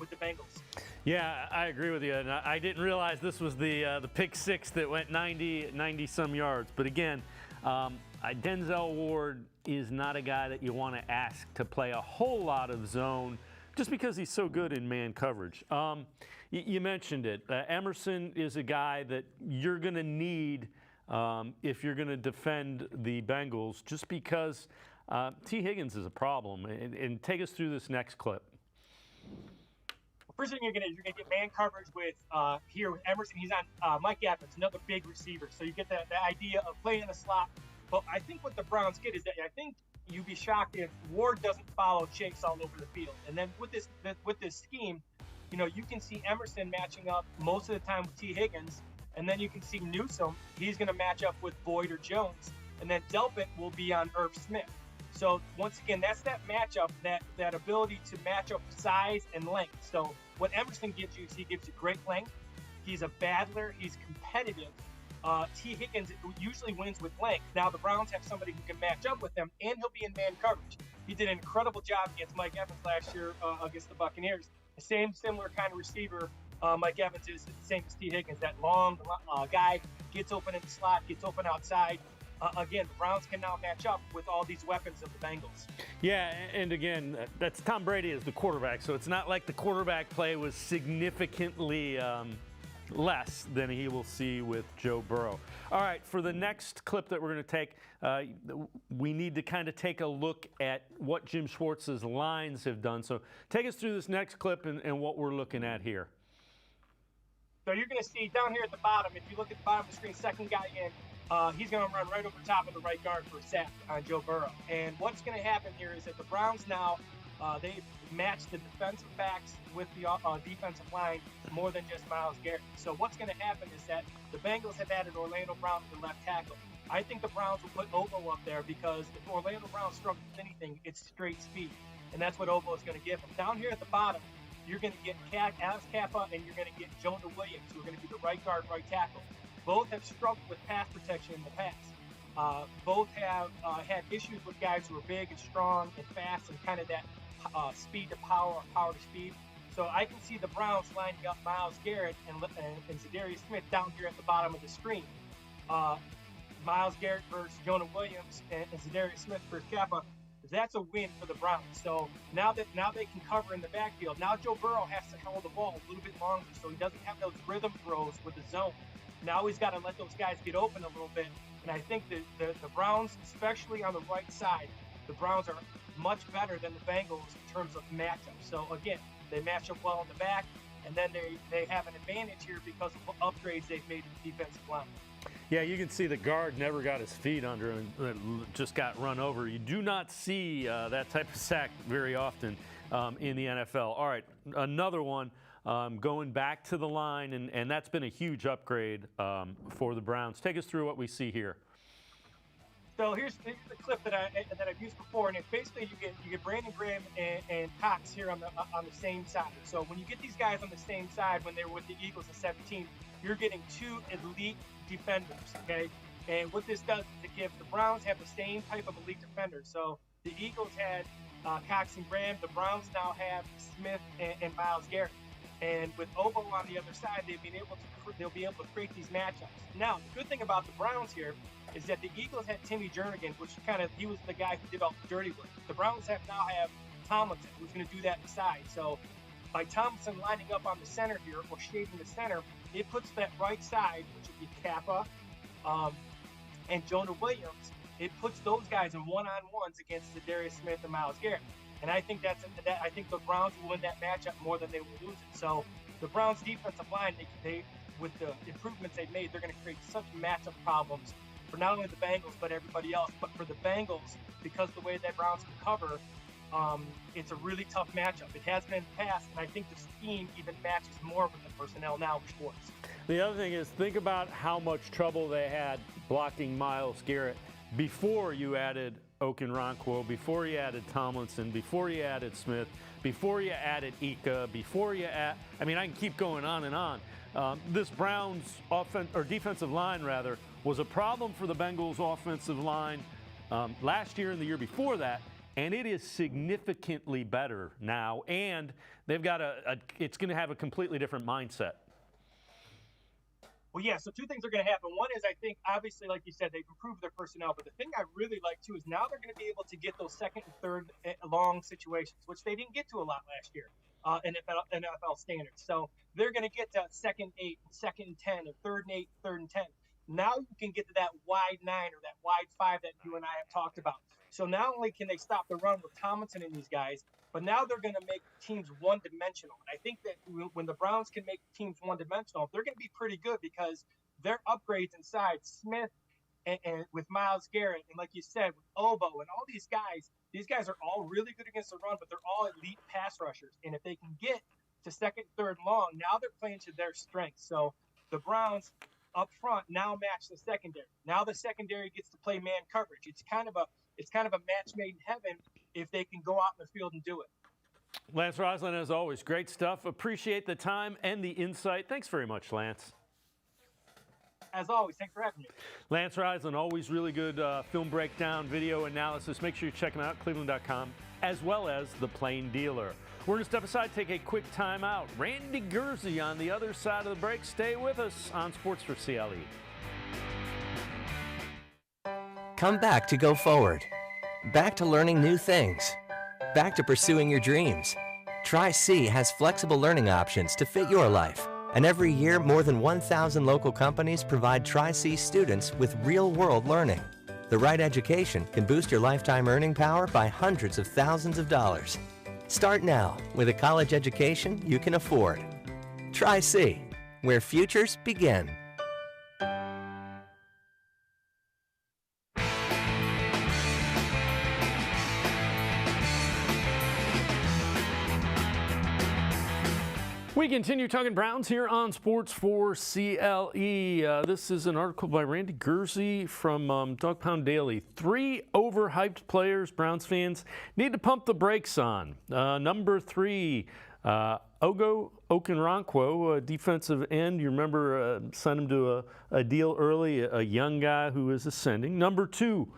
with the Bengals. Yeah, I agree with you. And I didn't realize this was the pick six that went 90 some yards. But again, Denzel Ward is not a guy that you want to ask to play a whole lot of zone just because he's so good in man coverage. You mentioned it. Emerson is a guy that you're going to need if you're going to defend the Bengals, just because T. Higgins is a problem. And take us through this next clip. First thing you're gonna get man coverage with here with Emerson. He's on Mike Evans, another big receiver. So you get the idea of playing the slot. But I think what the Browns get is that I think you'd be shocked if Ward doesn't follow Chase all over the field. And then with this scheme, you can see Emerson matching up most of the time with T. Higgins, and then you can see Newsome. He's going to match up with Boyd or Jones, and then Delpit will be on Irv Smith. So once again, that's that matchup, that ability to match up size and length. So what Emerson gives you is he gives you great length. He's a battler. He's competitive. T. Higgins usually wins with length. Now the Browns have somebody who can match up with them, and he'll be in man coverage. He did an incredible job against Mike Evans last year against the Buccaneers. The similar kind of receiver Mike Evans is, the same as T. Higgins. That long guy gets open in the slot, gets open outside. Again, the Browns can now match up with all these weapons of the Bengals. Yeah, and again, that's Tom Brady as the quarterback, so it's not like the quarterback play was significantly less than he will see with Joe Burrow. All right, for the next clip that we're going to take, we need to kind of take a look at what Jim Schwartz's lines have done. So take us through this next clip and what we're looking at here. So you're going to see down here at the bottom, if you look at the bottom of the screen, second guy in, he's going to run right over top of the right guard for a sack on Joe Burrow. And what's going to happen here is that the Browns now, they match the defensive backs with the defensive line more than just Myles Garrett. So what's going to happen is that the Bengals have added Orlando Brown to the left tackle. I think the Browns will put Ovo up there because if Orlando Brown struggles with anything, it's straight speed. And that's what Ovo is going to give him. Down here at the bottom, you're going to get Alex Kappa and you're going to get Jonah Williams, who are going to be the right guard, right tackle. Both have struggled with pass protection in the past. Both have had issues with guys who are big and strong and fast and kind of that speed to power or power to speed. So I can see the Browns lining up Myles Garrett and Zadarius Smith down here at the bottom of the screen. Myles Garrett versus Jonah Williams and Zadarius Smith versus Kappa. That's a win for the Browns. So now they can cover in the backfield. Now Joe Burrow has to hold the ball a little bit longer, so he doesn't have those rhythm throws with the zone. Now he's got to let those guys get open a little bit. And I think the Browns, especially on the right side, the Browns are much better than the Bengals in terms of matchups. So again, they match up well in the back, and then they have an advantage here because of upgrades they've made to the defensive line. Yeah, you can see the guard never got his feet under and just got run over. You do not see that type of sack very often in the NFL. All right, another one going back to the line, and that's been a huge upgrade for the Browns. Take us through what we see here. So here's the clip that I've used before, and it's basically you get Brandon Graham and Cox here on the same side. So when you get these guys on the same side when they were with the Eagles in 17, you're getting two elite defenders, okay? And what this does is it gives the Browns have the same type of elite defenders. So the Eagles had Cox and Graham. The Browns now have Smith and Myles Garrett. And with Ovo on the other side, they'll be able to create these matchups. Now, the good thing about the Browns here is that the Eagles had Timmy Jernigan, which he was the guy who did all the dirty work. The Browns now have Tomlinson, who's going to do that inside. So by Tomlinson lining up on the center here or shading the center, it puts that right side, which would be Kappa and Jonah Williams, it puts those guys in one-on-ones against Zadarius Smith and Myles Garrett. And I think I think the Browns will win that matchup more than they will lose it. So the Browns' defensive line, they with the improvements they've made, they're going to create such matchup problems for not only the Bengals but everybody else. But for the Bengals, because the way that Browns can cover, it's a really tough matchup. It has been in the past, and I think the scheme even matches more with the personnel now with Schwartz. The other thing is, think about how much trouble they had blocking Myles Garrett before you added Okunrankwo, before you added Tomlinson, before you added Smith, before you added Ika, before you add, I mean, I can keep going on and on. This Browns defensive line, rather, was a problem for the Bengals offensive line last year and the year before that, and it is significantly better now, and they've got it's going to have a completely different mindset. Well, yeah, so two things are going to happen. One is, I think, obviously, like you said, they've improved their personnel. But the thing I really like, too, is now they're going to be able to get those second and third long situations, which they didn't get to a lot last year in NFL standards. So they're going to get to 2nd and 8, 2nd and 10, and 3rd and 8, 3rd and 10. Now you can get to that wide 9 or that wide 5 that you and I have talked about. So not only can they stop the run with Tomlinson and these guys, but now they're going to make teams one-dimensional. And I think that when the Browns can make teams one-dimensional, they're going to be pretty good because their upgrades inside, Smith and with Myles Garrett, and like you said, with Obo and all these guys are all really good against the run, but they're all elite pass rushers. And if they can get to 2nd, 3rd long, now they're playing to their strengths. So the Browns up front now match the secondary. Now the secondary gets to play man coverage. It's kind of a match made in heaven if they can go out in the field and do it. Lance Reisland, as always, great stuff. Appreciate the time and the insight. Thanks very much, Lance. As always, thanks for having me. Lance Reisland, always really good film breakdown, video analysis. Make sure you check him out, cleveland.com, as well as The Plain Dealer. We're going to step aside, take a quick time out. Randy Gurzi on the other side of the break. Stay with us on Sports for CLE. Come back to go forward. Back to learning new things. Back to pursuing your dreams. Tri-C has flexible learning options to fit your life. And every year, more than 1,000 local companies provide Tri-C students with real-world learning. The right education can boost your lifetime earning power by hundreds of thousands of dollars. Start now with a college education you can afford. Tri-C, where futures begin. We continue talking Browns here on Sports4CLE. This is an article by Randy Gurzi from Dog Pound Daily. 3 overhyped players Browns fans need to pump the brakes on. Number 3, Ogo Okunrankwo, a defensive end. You remember sent him to a deal early, a young guy who is ascending. Number 2,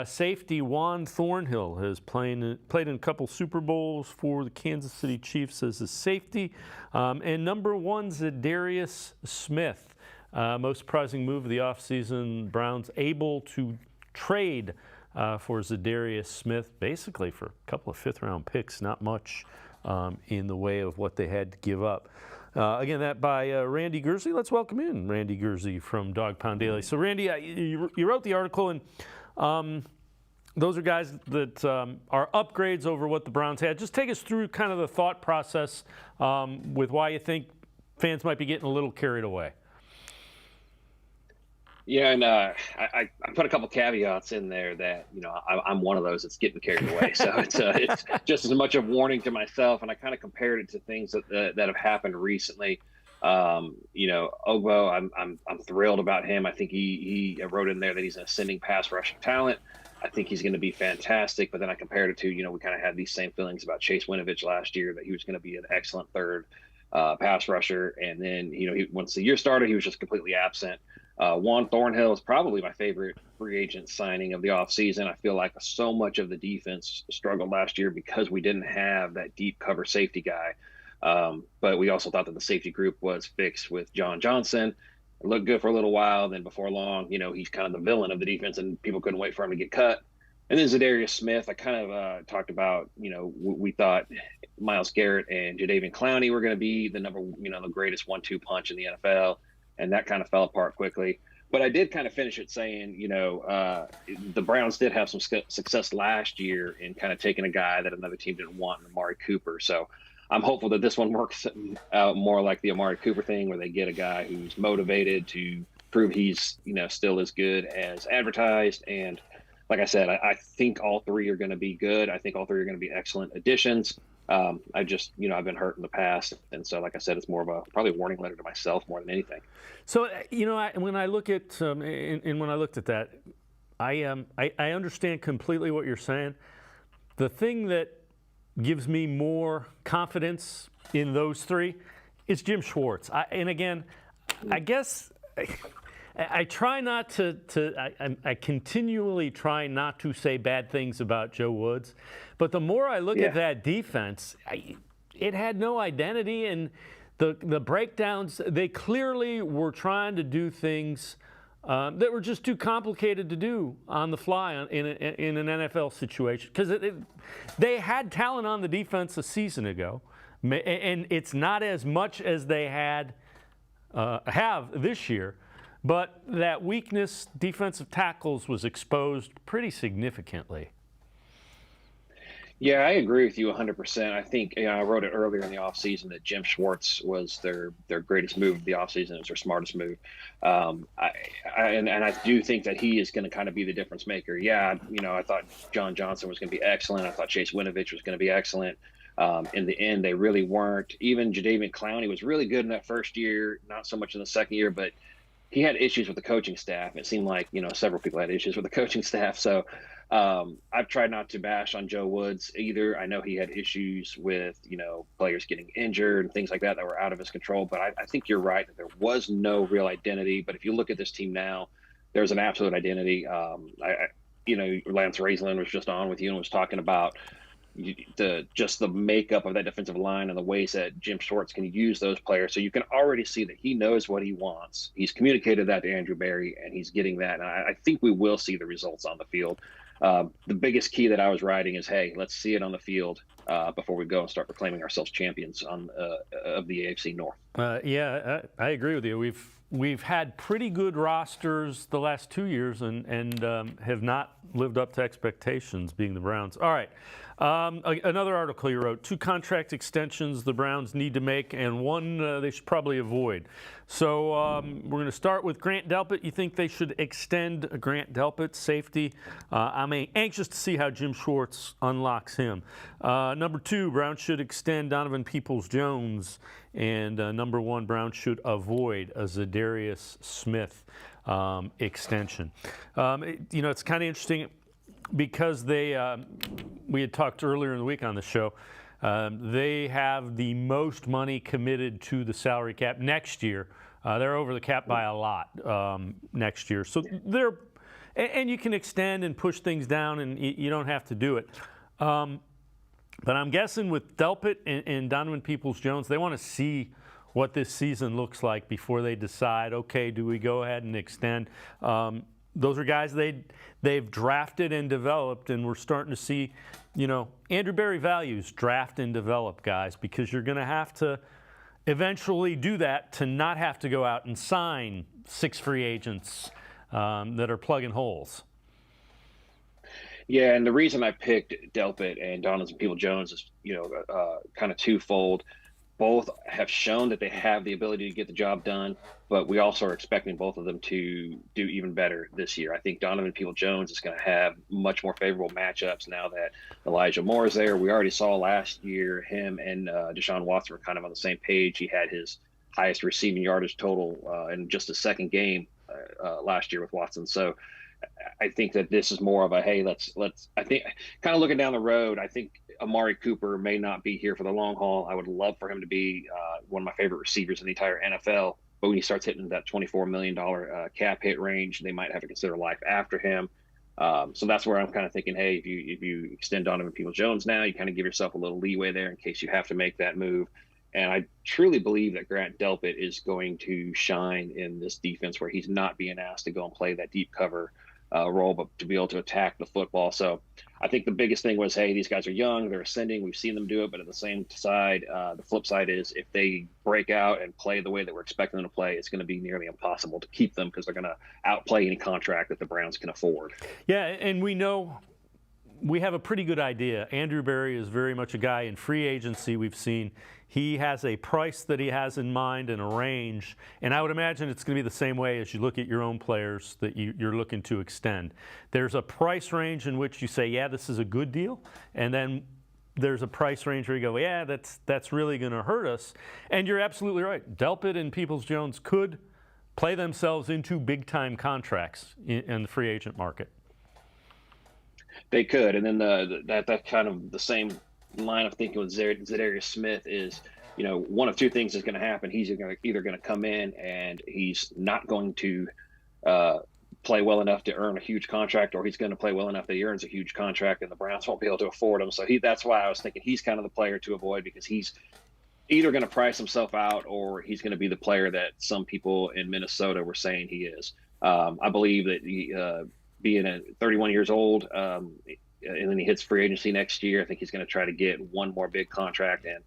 safety Juan Thornhill has played in a couple Super Bowls for the Kansas City Chiefs as a safety. And number 1, Zadarius Smith. Most surprising move of the offseason. Browns able to trade for Zadarius Smith, basically for a couple of 5th-round picks. Not much in the way of what they had to give up. Again, that by Randy Gurzi. Let's welcome in Randy Gurzi from Dog Pound Daily. So, Randy, you wrote the article, and those are guys that are upgrades over what the Browns had. Just take us through kind of the thought process with why you think fans might be getting a little carried away. Yeah, and I put a couple caveats in there that, I'm one of those that's getting carried away. So it's just as much a warning to myself, and I kind of compared it to things that have happened recently. Ogbo, I'm thrilled about him. I think he wrote in there that he's an ascending pass rushing talent. I think he's going to be fantastic. But then I compared it to, we kind of had these same feelings about Chase Winovich last year, that he was going to be an excellent third pass rusher. And then, once the year started, he was just completely absent. Juan Thornhill is probably my favorite free agent signing of the offseason. I feel like so much of the defense struggled last year because we didn't have that deep cover safety guy. But we also thought that the safety group was fixed with John Johnson. It looked good for a little while. Then before long, he's kind of the villain of the defense, and people couldn't wait for him to get cut. And then Zadarius Smith, I kind of talked about, we thought Myles Garrett and Jadeveon Clowney were going to be the the greatest 1-2 punch in the NFL. And that kind of fell apart quickly. But I did kind of finish it saying, the Browns did have some success last year in kind of taking a guy that another team didn't want, Amari Cooper. So I'm hopeful that this one works out more like the Amari Cooper thing, where they get a guy who's motivated to prove he's, still as good as advertised. And like I said, I think all 3 are going to be good. I think all 3 are going to be excellent additions. I've been hurt in the past. And so, like I said, it's more of probably a warning letter to myself more than anything. So, when I look at, and when I looked at that, I understand completely what you're saying. The thing that gives me more confidence in those 3 is Jim Schwartz. I guess I try not to I continually try not to say bad things about Joe Woods, but the more I look at that defense, it had no identity, and the breakdowns, they clearly were trying to do things that were just too complicated to do on the fly in an NFL situation, because they had talent on the defense a season ago, and it's not as much as they have this year. But that weakness, defensive tackles, was exposed pretty significantly. Yeah, I agree with you 100%. I think I wrote it earlier in the offseason that Jim Schwartz was their greatest move of the offseason. It was their smartest move. I do think that he is going to kind of be the difference maker. Yeah, I thought John Johnson was going to be excellent. I thought Chase Winovich was going to be excellent. In the end, they really weren't. Even Jadeveon Clowney was really good in that first year, not so much in the second year, but he had issues with the coaching staff. It seemed like, several people had issues with the coaching staff. So I've tried not to bash on Joe Woods either. I know he had issues with, players getting injured and things like that were out of his control. But I think you're right that there was no real identity. But if you look at this team now, there's an absolute identity. Lance Reisland was just on with you and was talking about the makeup of that defensive line and the ways that Jim Schwartz can use those players. So you can already see that he knows what he wants. He's communicated that to Andrew Berry, and he's getting that. And I think we will see the results on the field. The biggest key that I was writing is, hey, let's see it on the field before we go and start proclaiming ourselves champions of the AFC North. I agree with you. We've had pretty good rosters the last 2 years and have not lived up to expectations, being the Browns. All right. Another article you wrote, 2 contract extensions the Browns need to make, and one they should probably avoid. So we're going to start with Grant Delpit. You think they should extend Grant Delpit, safety? I'm anxious to see how Jim Schwartz unlocks him. Number 2, Browns should extend Donovan Peoples-Jones. And number 1, Browns should avoid a Zadarius Smith extension. It's kind of interesting because we had talked earlier in the week on the show. They have the most money committed to the salary cap next year. They're over the cap by a lot next year. So and you can extend and push things down, and you don't have to do it. But I'm guessing with Delpit and Donovan Peoples-Jones, they want to see what this season looks like before they decide, okay, do we go ahead and extend? Those are guys they've drafted and developed, and we're starting to see, Andrew Berry values draft and develop guys, because you're going to have to eventually do that to not have to go out and sign 6 free agents that are plugging holes. Yeah, and the reason I picked Delpit and Donovan Peoples-Jones is, kind of twofold. Both have shown that they have the ability to get the job done, but we also are expecting both of them to do even better this year. I think Donovan Peoples-Jones is going to have much more favorable matchups now that Elijah Moore is there. We already saw last year him and Deshaun Watson were kind of on the same page. He had his highest receiving yardage total in just a second game last year with Watson. So I think that this is more of a, hey, let's. I think kind of looking down the road, I think Amari Cooper may not be here for the long haul. I would love for him to be one of my favorite receivers in the entire NFL. But when he starts hitting that $24 million cap hit range, they might have to consider life after him. So that's where I'm kind of thinking, hey, if you extend Donovan Peoples-Jones now, you kind of give yourself a little leeway there in case you have to make that move. And I truly believe that Grant Delpit is going to shine in this defense where he's not being asked to go and play that deep cover role, but to be able to attack the football. So I think the biggest thing was, hey, these guys are young, they're ascending, we've seen them do it, but at the same side, the flip side is if they break out and play the way that we're expecting them to play, it's going to be nearly impossible to keep them because they're going to outplay any contract that the Browns can afford. Yeah, and we know we have a pretty good idea. Andrew Berry is very much a guy in free agency. We've seen he has a price that he has in mind and a range, and I would imagine it's going to be the same way as you look at your own players that you're looking to extend. There's a price range in which you say, yeah, this is a good deal, and then there's a price range where you go, yeah, that's really going to hurt us. And you're absolutely right. Delpit and Peoples-Jones could play themselves into big-time contracts in the free agent market. They could, and then that kind of the same line of thinking with Zadarius Smith is, one of two things is going to happen. He's either going to come in and he's not going to play well enough to earn a huge contract, or he's going to play well enough that he earns a huge contract and the Browns won't be able to afford him. So that's why I was thinking he's kind of the player to avoid, because he's either going to price himself out or he's going to be the player that some people in Minnesota were saying he is. I believe that he, being at 31 years old, and then he hits free agency next year, I think he's going to try to get one more big contract. And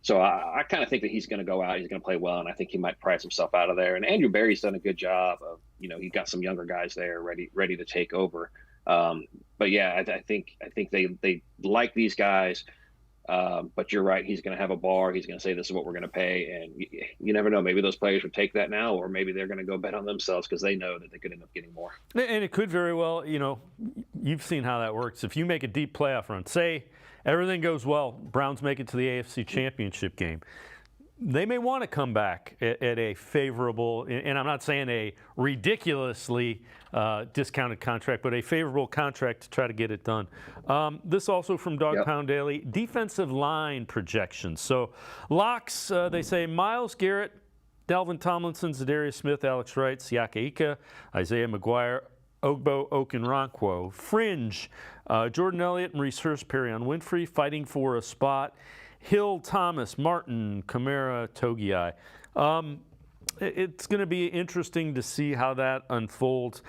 so I kind of think that he's going to go out, he's going to play well, and I think he might price himself out of there. And Andrew Berry's done a good job of, he's got some younger guys there ready to take over. But yeah, I think they like these guys. But you're right, he's going to have a bar. He's going to say, this is what we're going to pay. And you never know. Maybe those players would take that now, or maybe they're going to go bet on themselves because they know that they could end up getting more. And it could very well, you've seen how that works. If you make a deep playoff run, say everything goes well, Browns make it to the AFC Championship game, they may want to come back at a favorable, and I'm not saying a ridiculously discounted contract, but a favorable contract to try to get it done. This also from Dog Pound Daily, defensive line projections. So locks, they say Myles Garrett, Dalvin Tomlinson, Zadarius Smith, Alex Wright, Siaka Ika, Isaiah McGuire, Ogbo Okunrankwo. Fringe, Jordan Elliott, Maurice Hurst, Perrion Winfrey fighting for a spot. Hill, Thomas, Martin, Kamara, Togiai. It's going to be interesting to see how that unfolds.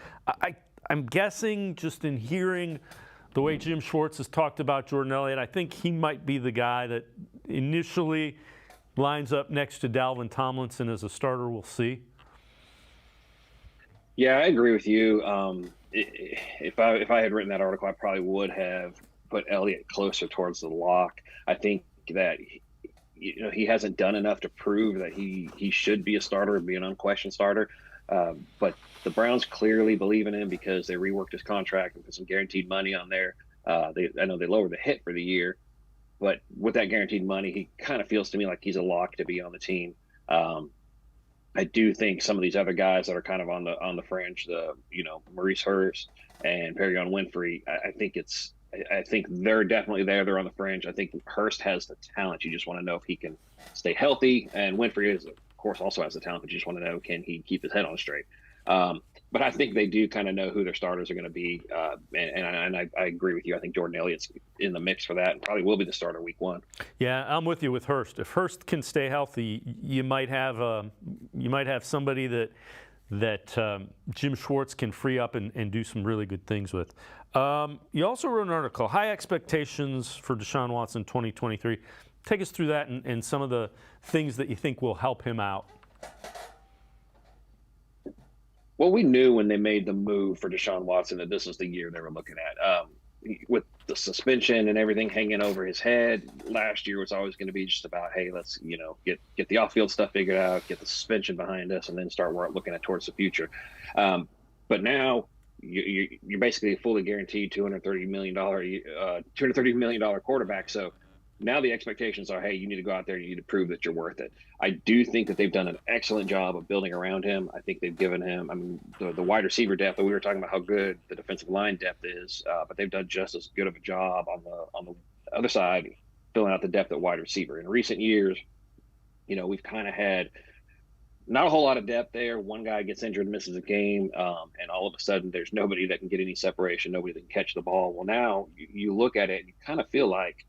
I'm guessing, just in hearing the way Jim Schwartz has talked about Jordan Elliott, I think he might be the guy that initially lines up next to Dalvin Tomlinson as a starter. We'll see. Yeah, I agree with you. If I had written that article, I probably would have put Elliott closer towards the lock. I think that he hasn't done enough to prove that he should be a starter and be an unquestioned starter. But the Browns clearly believe in him because they reworked his contract and put some guaranteed money on there. I know they lowered the hit for the year, but with that guaranteed money, he kind of feels to me like he's a lock to be on the team. I do think some of these other guys that are kind of on the fringe, Maurice Hurst and Perrion Winfrey, I think they're definitely there. They're on the fringe. I think Hurst has the talent. You just want to know if he can stay healthy. And Winfrey of course, also has the talent, but you just want to know, can he keep his head on straight? But I think they do kind of know who their starters are going to be. And I agree with you. I think Jordan Elliott's in the mix for that and probably will be the starter week 1. Yeah, I'm with you with Hurst. If Hurst can stay healthy, you might have somebody that Jim Schwartz can free up and do some really good things with. You also wrote an article, High Expectations for Deshaun Watson 2023. Take us through that and some of the things that you think will help him out. Well, we knew when they made the move for Deshaun Watson that this was the year they were looking at. With the suspension and everything hanging over his head, last year was always going to be just about, hey, let's get the off-field stuff figured out, get the suspension behind us, and then start looking at towards the future. But now you're basically a fully guaranteed $230 million quarterback. So now the expectations are, hey, you need to go out there, you need to prove that you're worth it. I do think that they've done an excellent job of building around him. I think they've given him, the wide receiver depth, we were talking about how good the defensive line depth is, but they've done just as good of a job on the other side, filling out the depth at wide receiver. In recent years, we've kind of had not a whole lot of depth there. One guy gets injured and misses a game, and all of a sudden there's nobody that can get any separation, nobody that can catch the ball. Well, now you look at it and you kind of feel like,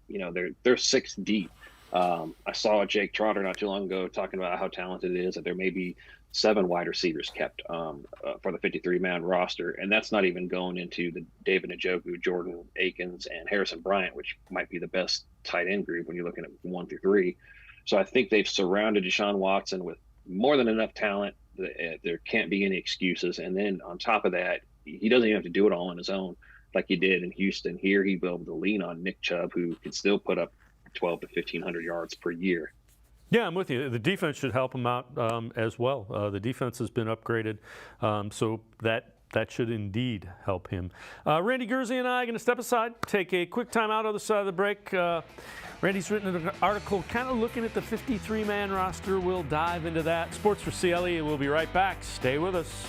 they're 6 deep. I saw Jake Trotter not too long ago talking about how talented it is, that there may be 7 wide receivers kept for the 53-man roster, and that's not even going into the David Njoku, Jordan Akins, and Harrison Bryant, which might be the best tight end group when you're looking at 1 through 3. So I think they've surrounded Deshaun Watson with more than enough talent. There can't be any excuses. And then on top of that, he doesn't even have to do it all on his own like he did in Houston. Here he'd be able to lean on Nick Chubb, who can still put up 12 to 1,500 yards per year. Yeah, I'm with you. The defense should help him out as well. The defense has been upgraded, so that should indeed help him. Randy Gurzi and I are going to step aside, take a quick time out on the side of the break. Randy's written an article kind of looking at the 53-man roster. We'll dive into that. Sports4CLE, we'll be right back. Stay with us.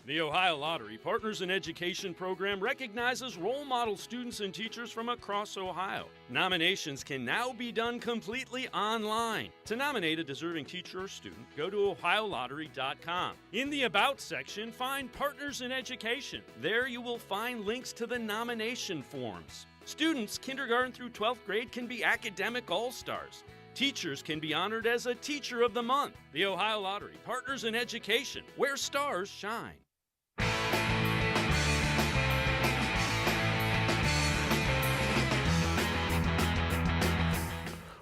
The Ohio Lottery Partners in Education program recognizes role model students and teachers from across Ohio. Nominations can now be done completely online. To nominate a deserving teacher or student, go to ohiolottery.com. In the About section, find Partners in Education. There you will find links to the nomination forms. Students, kindergarten through 12th grade, can be academic all-stars. Teachers can be honored as a Teacher of the Month. The Ohio Lottery Partners in Education, where stars shine.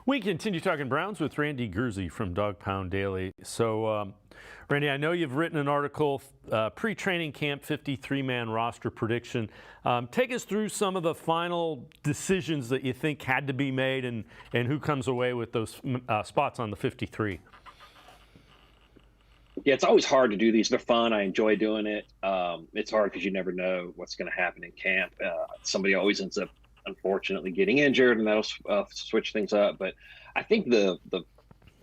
We continue talking Browns with Randy Gurzi from Dog Pound Daily. So, Randy, I know you've written an article, pre-training camp 53-man roster prediction. Take us through some of the final decisions that you think had to be made and who comes away with those spots on the 53. Yeah, it's always hard to do these. They're fun. I enjoy doing it. It's hard because you never know what's going to happen in camp. Somebody always ends up unfortunately getting injured, and that'll switch things up. But I think the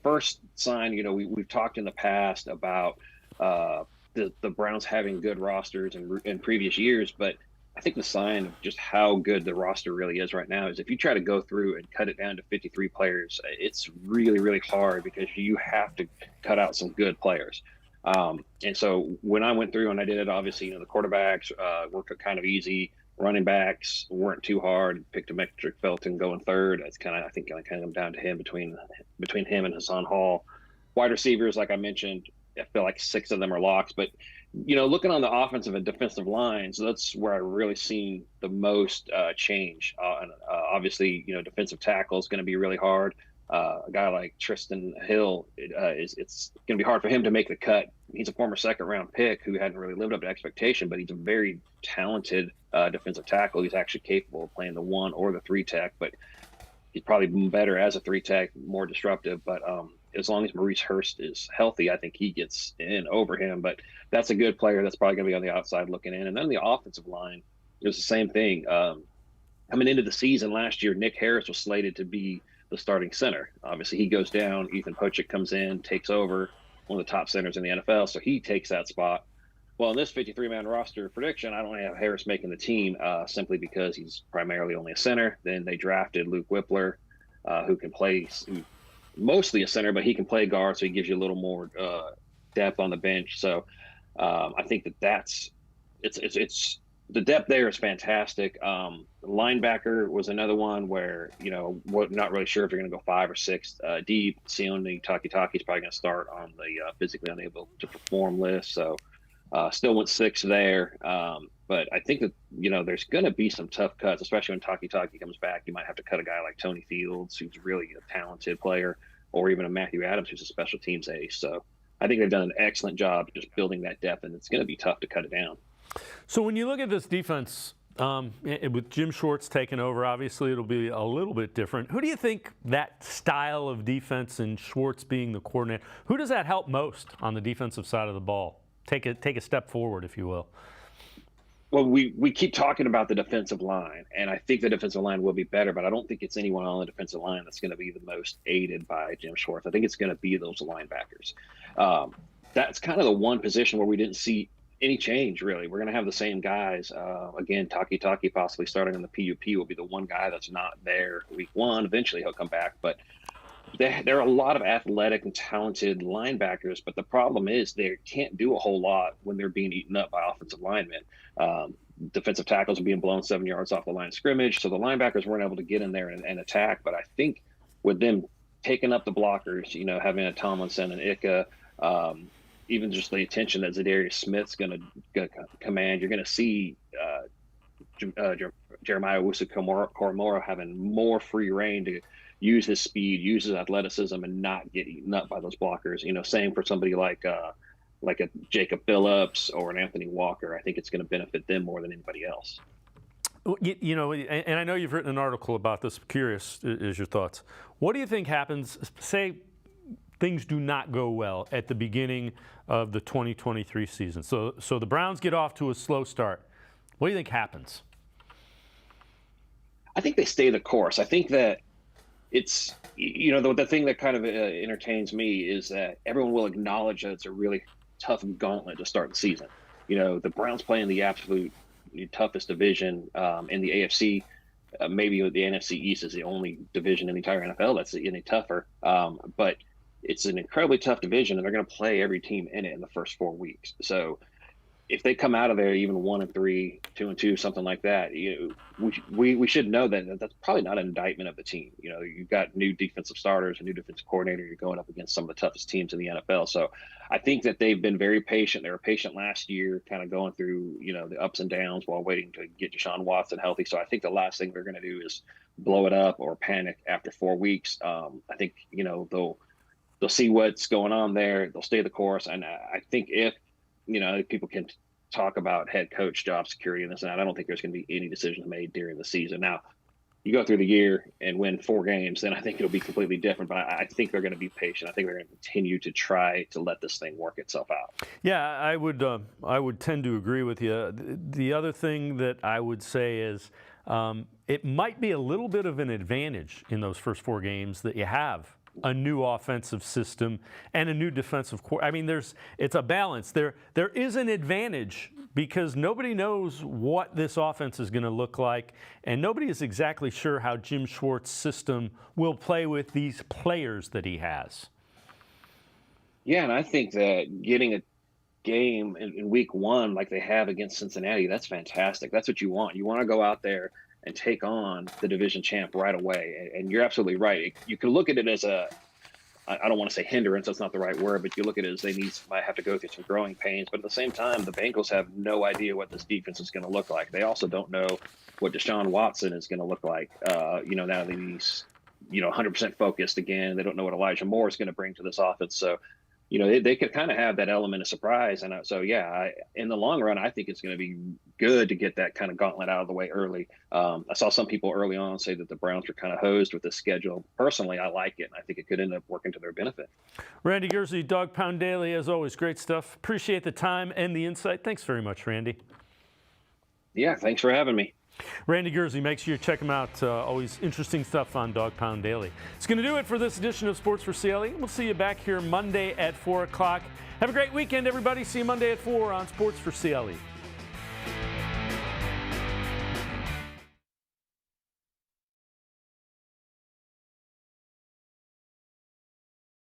first sign, we've talked in the past about the Browns having good rosters in previous years, but I think the sign of just how good the roster really is right now is if you try to go through and cut it down to 53 players, it's really, really hard because you have to cut out some good players. And so when I went through and I did it, obviously, the quarterbacks worked kind of easy. Running backs weren't too hard. Picked a Metric Felton going third. It's I think kind of come down to him between him and Hassan Hall. Wide receivers, like I mentioned, I feel like 6 of them are locks. But looking on the offensive and defensive lines, that's where I really seen the most change. Obviously, defensive tackle is going to be really hard. A guy like Tristan Hill, it's going to be hard for him to make the cut. He's a former second-round pick who hadn't really lived up to expectation, but he's a very talented defensive tackle. He's actually capable of playing the 1 or the 3 tech, but he's probably better as a 3 tech, more disruptive. But as long as Maurice Hurst is healthy, I think he gets in over him. But that's a good player. That's probably going to be on the outside looking in. And then the offensive line, it was the same thing. Coming into the season last year, Nick Harris was slated to be the starting center. Obviously, he goes down. Ethan Pochik comes in, takes over, one of the top centers in the NFL. So he takes that spot. Well, in this 53-man roster prediction, I don't have Harris making the team simply because he's primarily only a center. Then they drafted Luke Whippler, who can play mostly a center, but he can play guard, so he gives you a little more depth on the bench. So I think it's the depth there is fantastic. Linebacker was another one where we're not really sure if you're going to go 5 or 6 deep. Sione Takitaki is probably going to start on the physically unable to perform list. So still went 6 there. But I think that there's going to be some tough cuts, especially when Takitaki comes back. You might have to cut a guy like Tony Fields, who's really a talented player, or even a Matthew Adams, who's a special teams ace. So I think they've done an excellent job just building that depth, and it's going to be tough to cut it down. So when you look at this defense, with Jim Schwartz taking over, obviously it'll be a little bit different. Who do you think that style of defense and Schwartz being the coordinator, who does that help most on the defensive side of the ball? Take a step forward, if you will. Well, we keep talking about the defensive line, and I think the defensive line will be better, but I don't think it's anyone on the defensive line that's going to be the most aided by Jim Schwartz. I think it's going to be those linebackers. That's kind of the one position where we didn't see any change, really. We're going to have the same guys. Again, Taki possibly starting on the PUP will be the one guy that's not there week 1. Eventually he'll come back, but there are a lot of athletic and talented linebackers, but the problem is they can't do a whole lot when they're being eaten up by offensive linemen. Defensive tackles are being blown 7 yards off the line of scrimmage, so the linebackers weren't able to get in there and attack. But I think with them taking up the blockers, having a Tomlinson and Ika, even just the attention that Zadarius Smith's going to command, you're going to see Jeremiah Owusu-Koramoah having more free reign to use his speed, use his athleticism, and not get eaten up by those blockers. Same for somebody like a Jacob Phillips or an Anthony Walker. I think it's going to benefit them more than anybody else. And I know you've written an article about this. Curious is your thoughts. What do you think happens, say things do not go well at the beginning of the 2023 season? So the Browns get off to a slow start. What do you think happens? I think they stay the course. I think that it's, the thing that kind of entertains me is that everyone will acknowledge that it's a really tough gauntlet to start the season. The Browns play in the absolute toughest division in the AFC. Maybe the NFC East is the only division in the entire NFL that's any tougher. But it's an incredibly tough division, and they're going to play every team in it in the first 4 weeks. So if they come out of there even 1-3, 2-2, something like that, we should know that that's probably not an indictment of the team. You've got new defensive starters, a new defensive coordinator. You're going up against some of the toughest teams in the NFL. So I think that they've been very patient. They were patient last year, kind of going through the ups and downs while waiting to get Deshaun Watson healthy. So I think the last thing they're going to do is blow it up or panic after 4 weeks. I think they'll see what's going on there. They'll stay the course, and I think if people can talk about head coach job security and this and that, I don't think there's going to be any decisions made during the season. Now, You go through the year and win 4 games, then I think it'll be completely different. But I think they're going to be patient. I think they're going to continue to try to let this thing work itself out. Yeah, I would tend to agree with you. The other thing that I would say is it might be a little bit of an advantage in those first 4 games that you have a new offensive system and a new defensive core. I mean, it's a balance. There is an advantage because nobody knows what this offense is going to look like, and nobody is exactly sure how Jim Schwartz's system will play with these players that he has. Yeah, and I think that getting a game in week 1 like they have against Cincinnati, that's fantastic. That's what you want. You want to go out there and take on the division champ right away. And you're absolutely right. You can look at it as I don't want to say hindrance, that's not the right word, but you look at it as they might have to go through some growing pains. But at the same time, the Bengals have no idea what this defense is going to look like. They also don't know what Deshaun Watson is going to look like, now that he's, 100% focused again. They don't know what Elijah Moore is going to bring to this offense. So, they could kind of have that element of surprise. And so, in the long run, I think it's going to be good to get that kind of gauntlet out of the way early. I saw some people early on say that the Browns were kind of hosed with the schedule. Personally, I like it, and I think it could end up working to their benefit. Randy Gurzi, Dog Pound Daily, as always, great stuff. Appreciate the time and the insight. Thanks very much, Randy. Yeah, thanks for having me. Randy Gurzi, make sure you check him out. Always interesting stuff on Dog Pound Daily. It's going to do it for this edition of Sports for CLE. We'll see you back here Monday at 4 o'clock. Have a great weekend, everybody. See you Monday at 4 on Sports for CLE.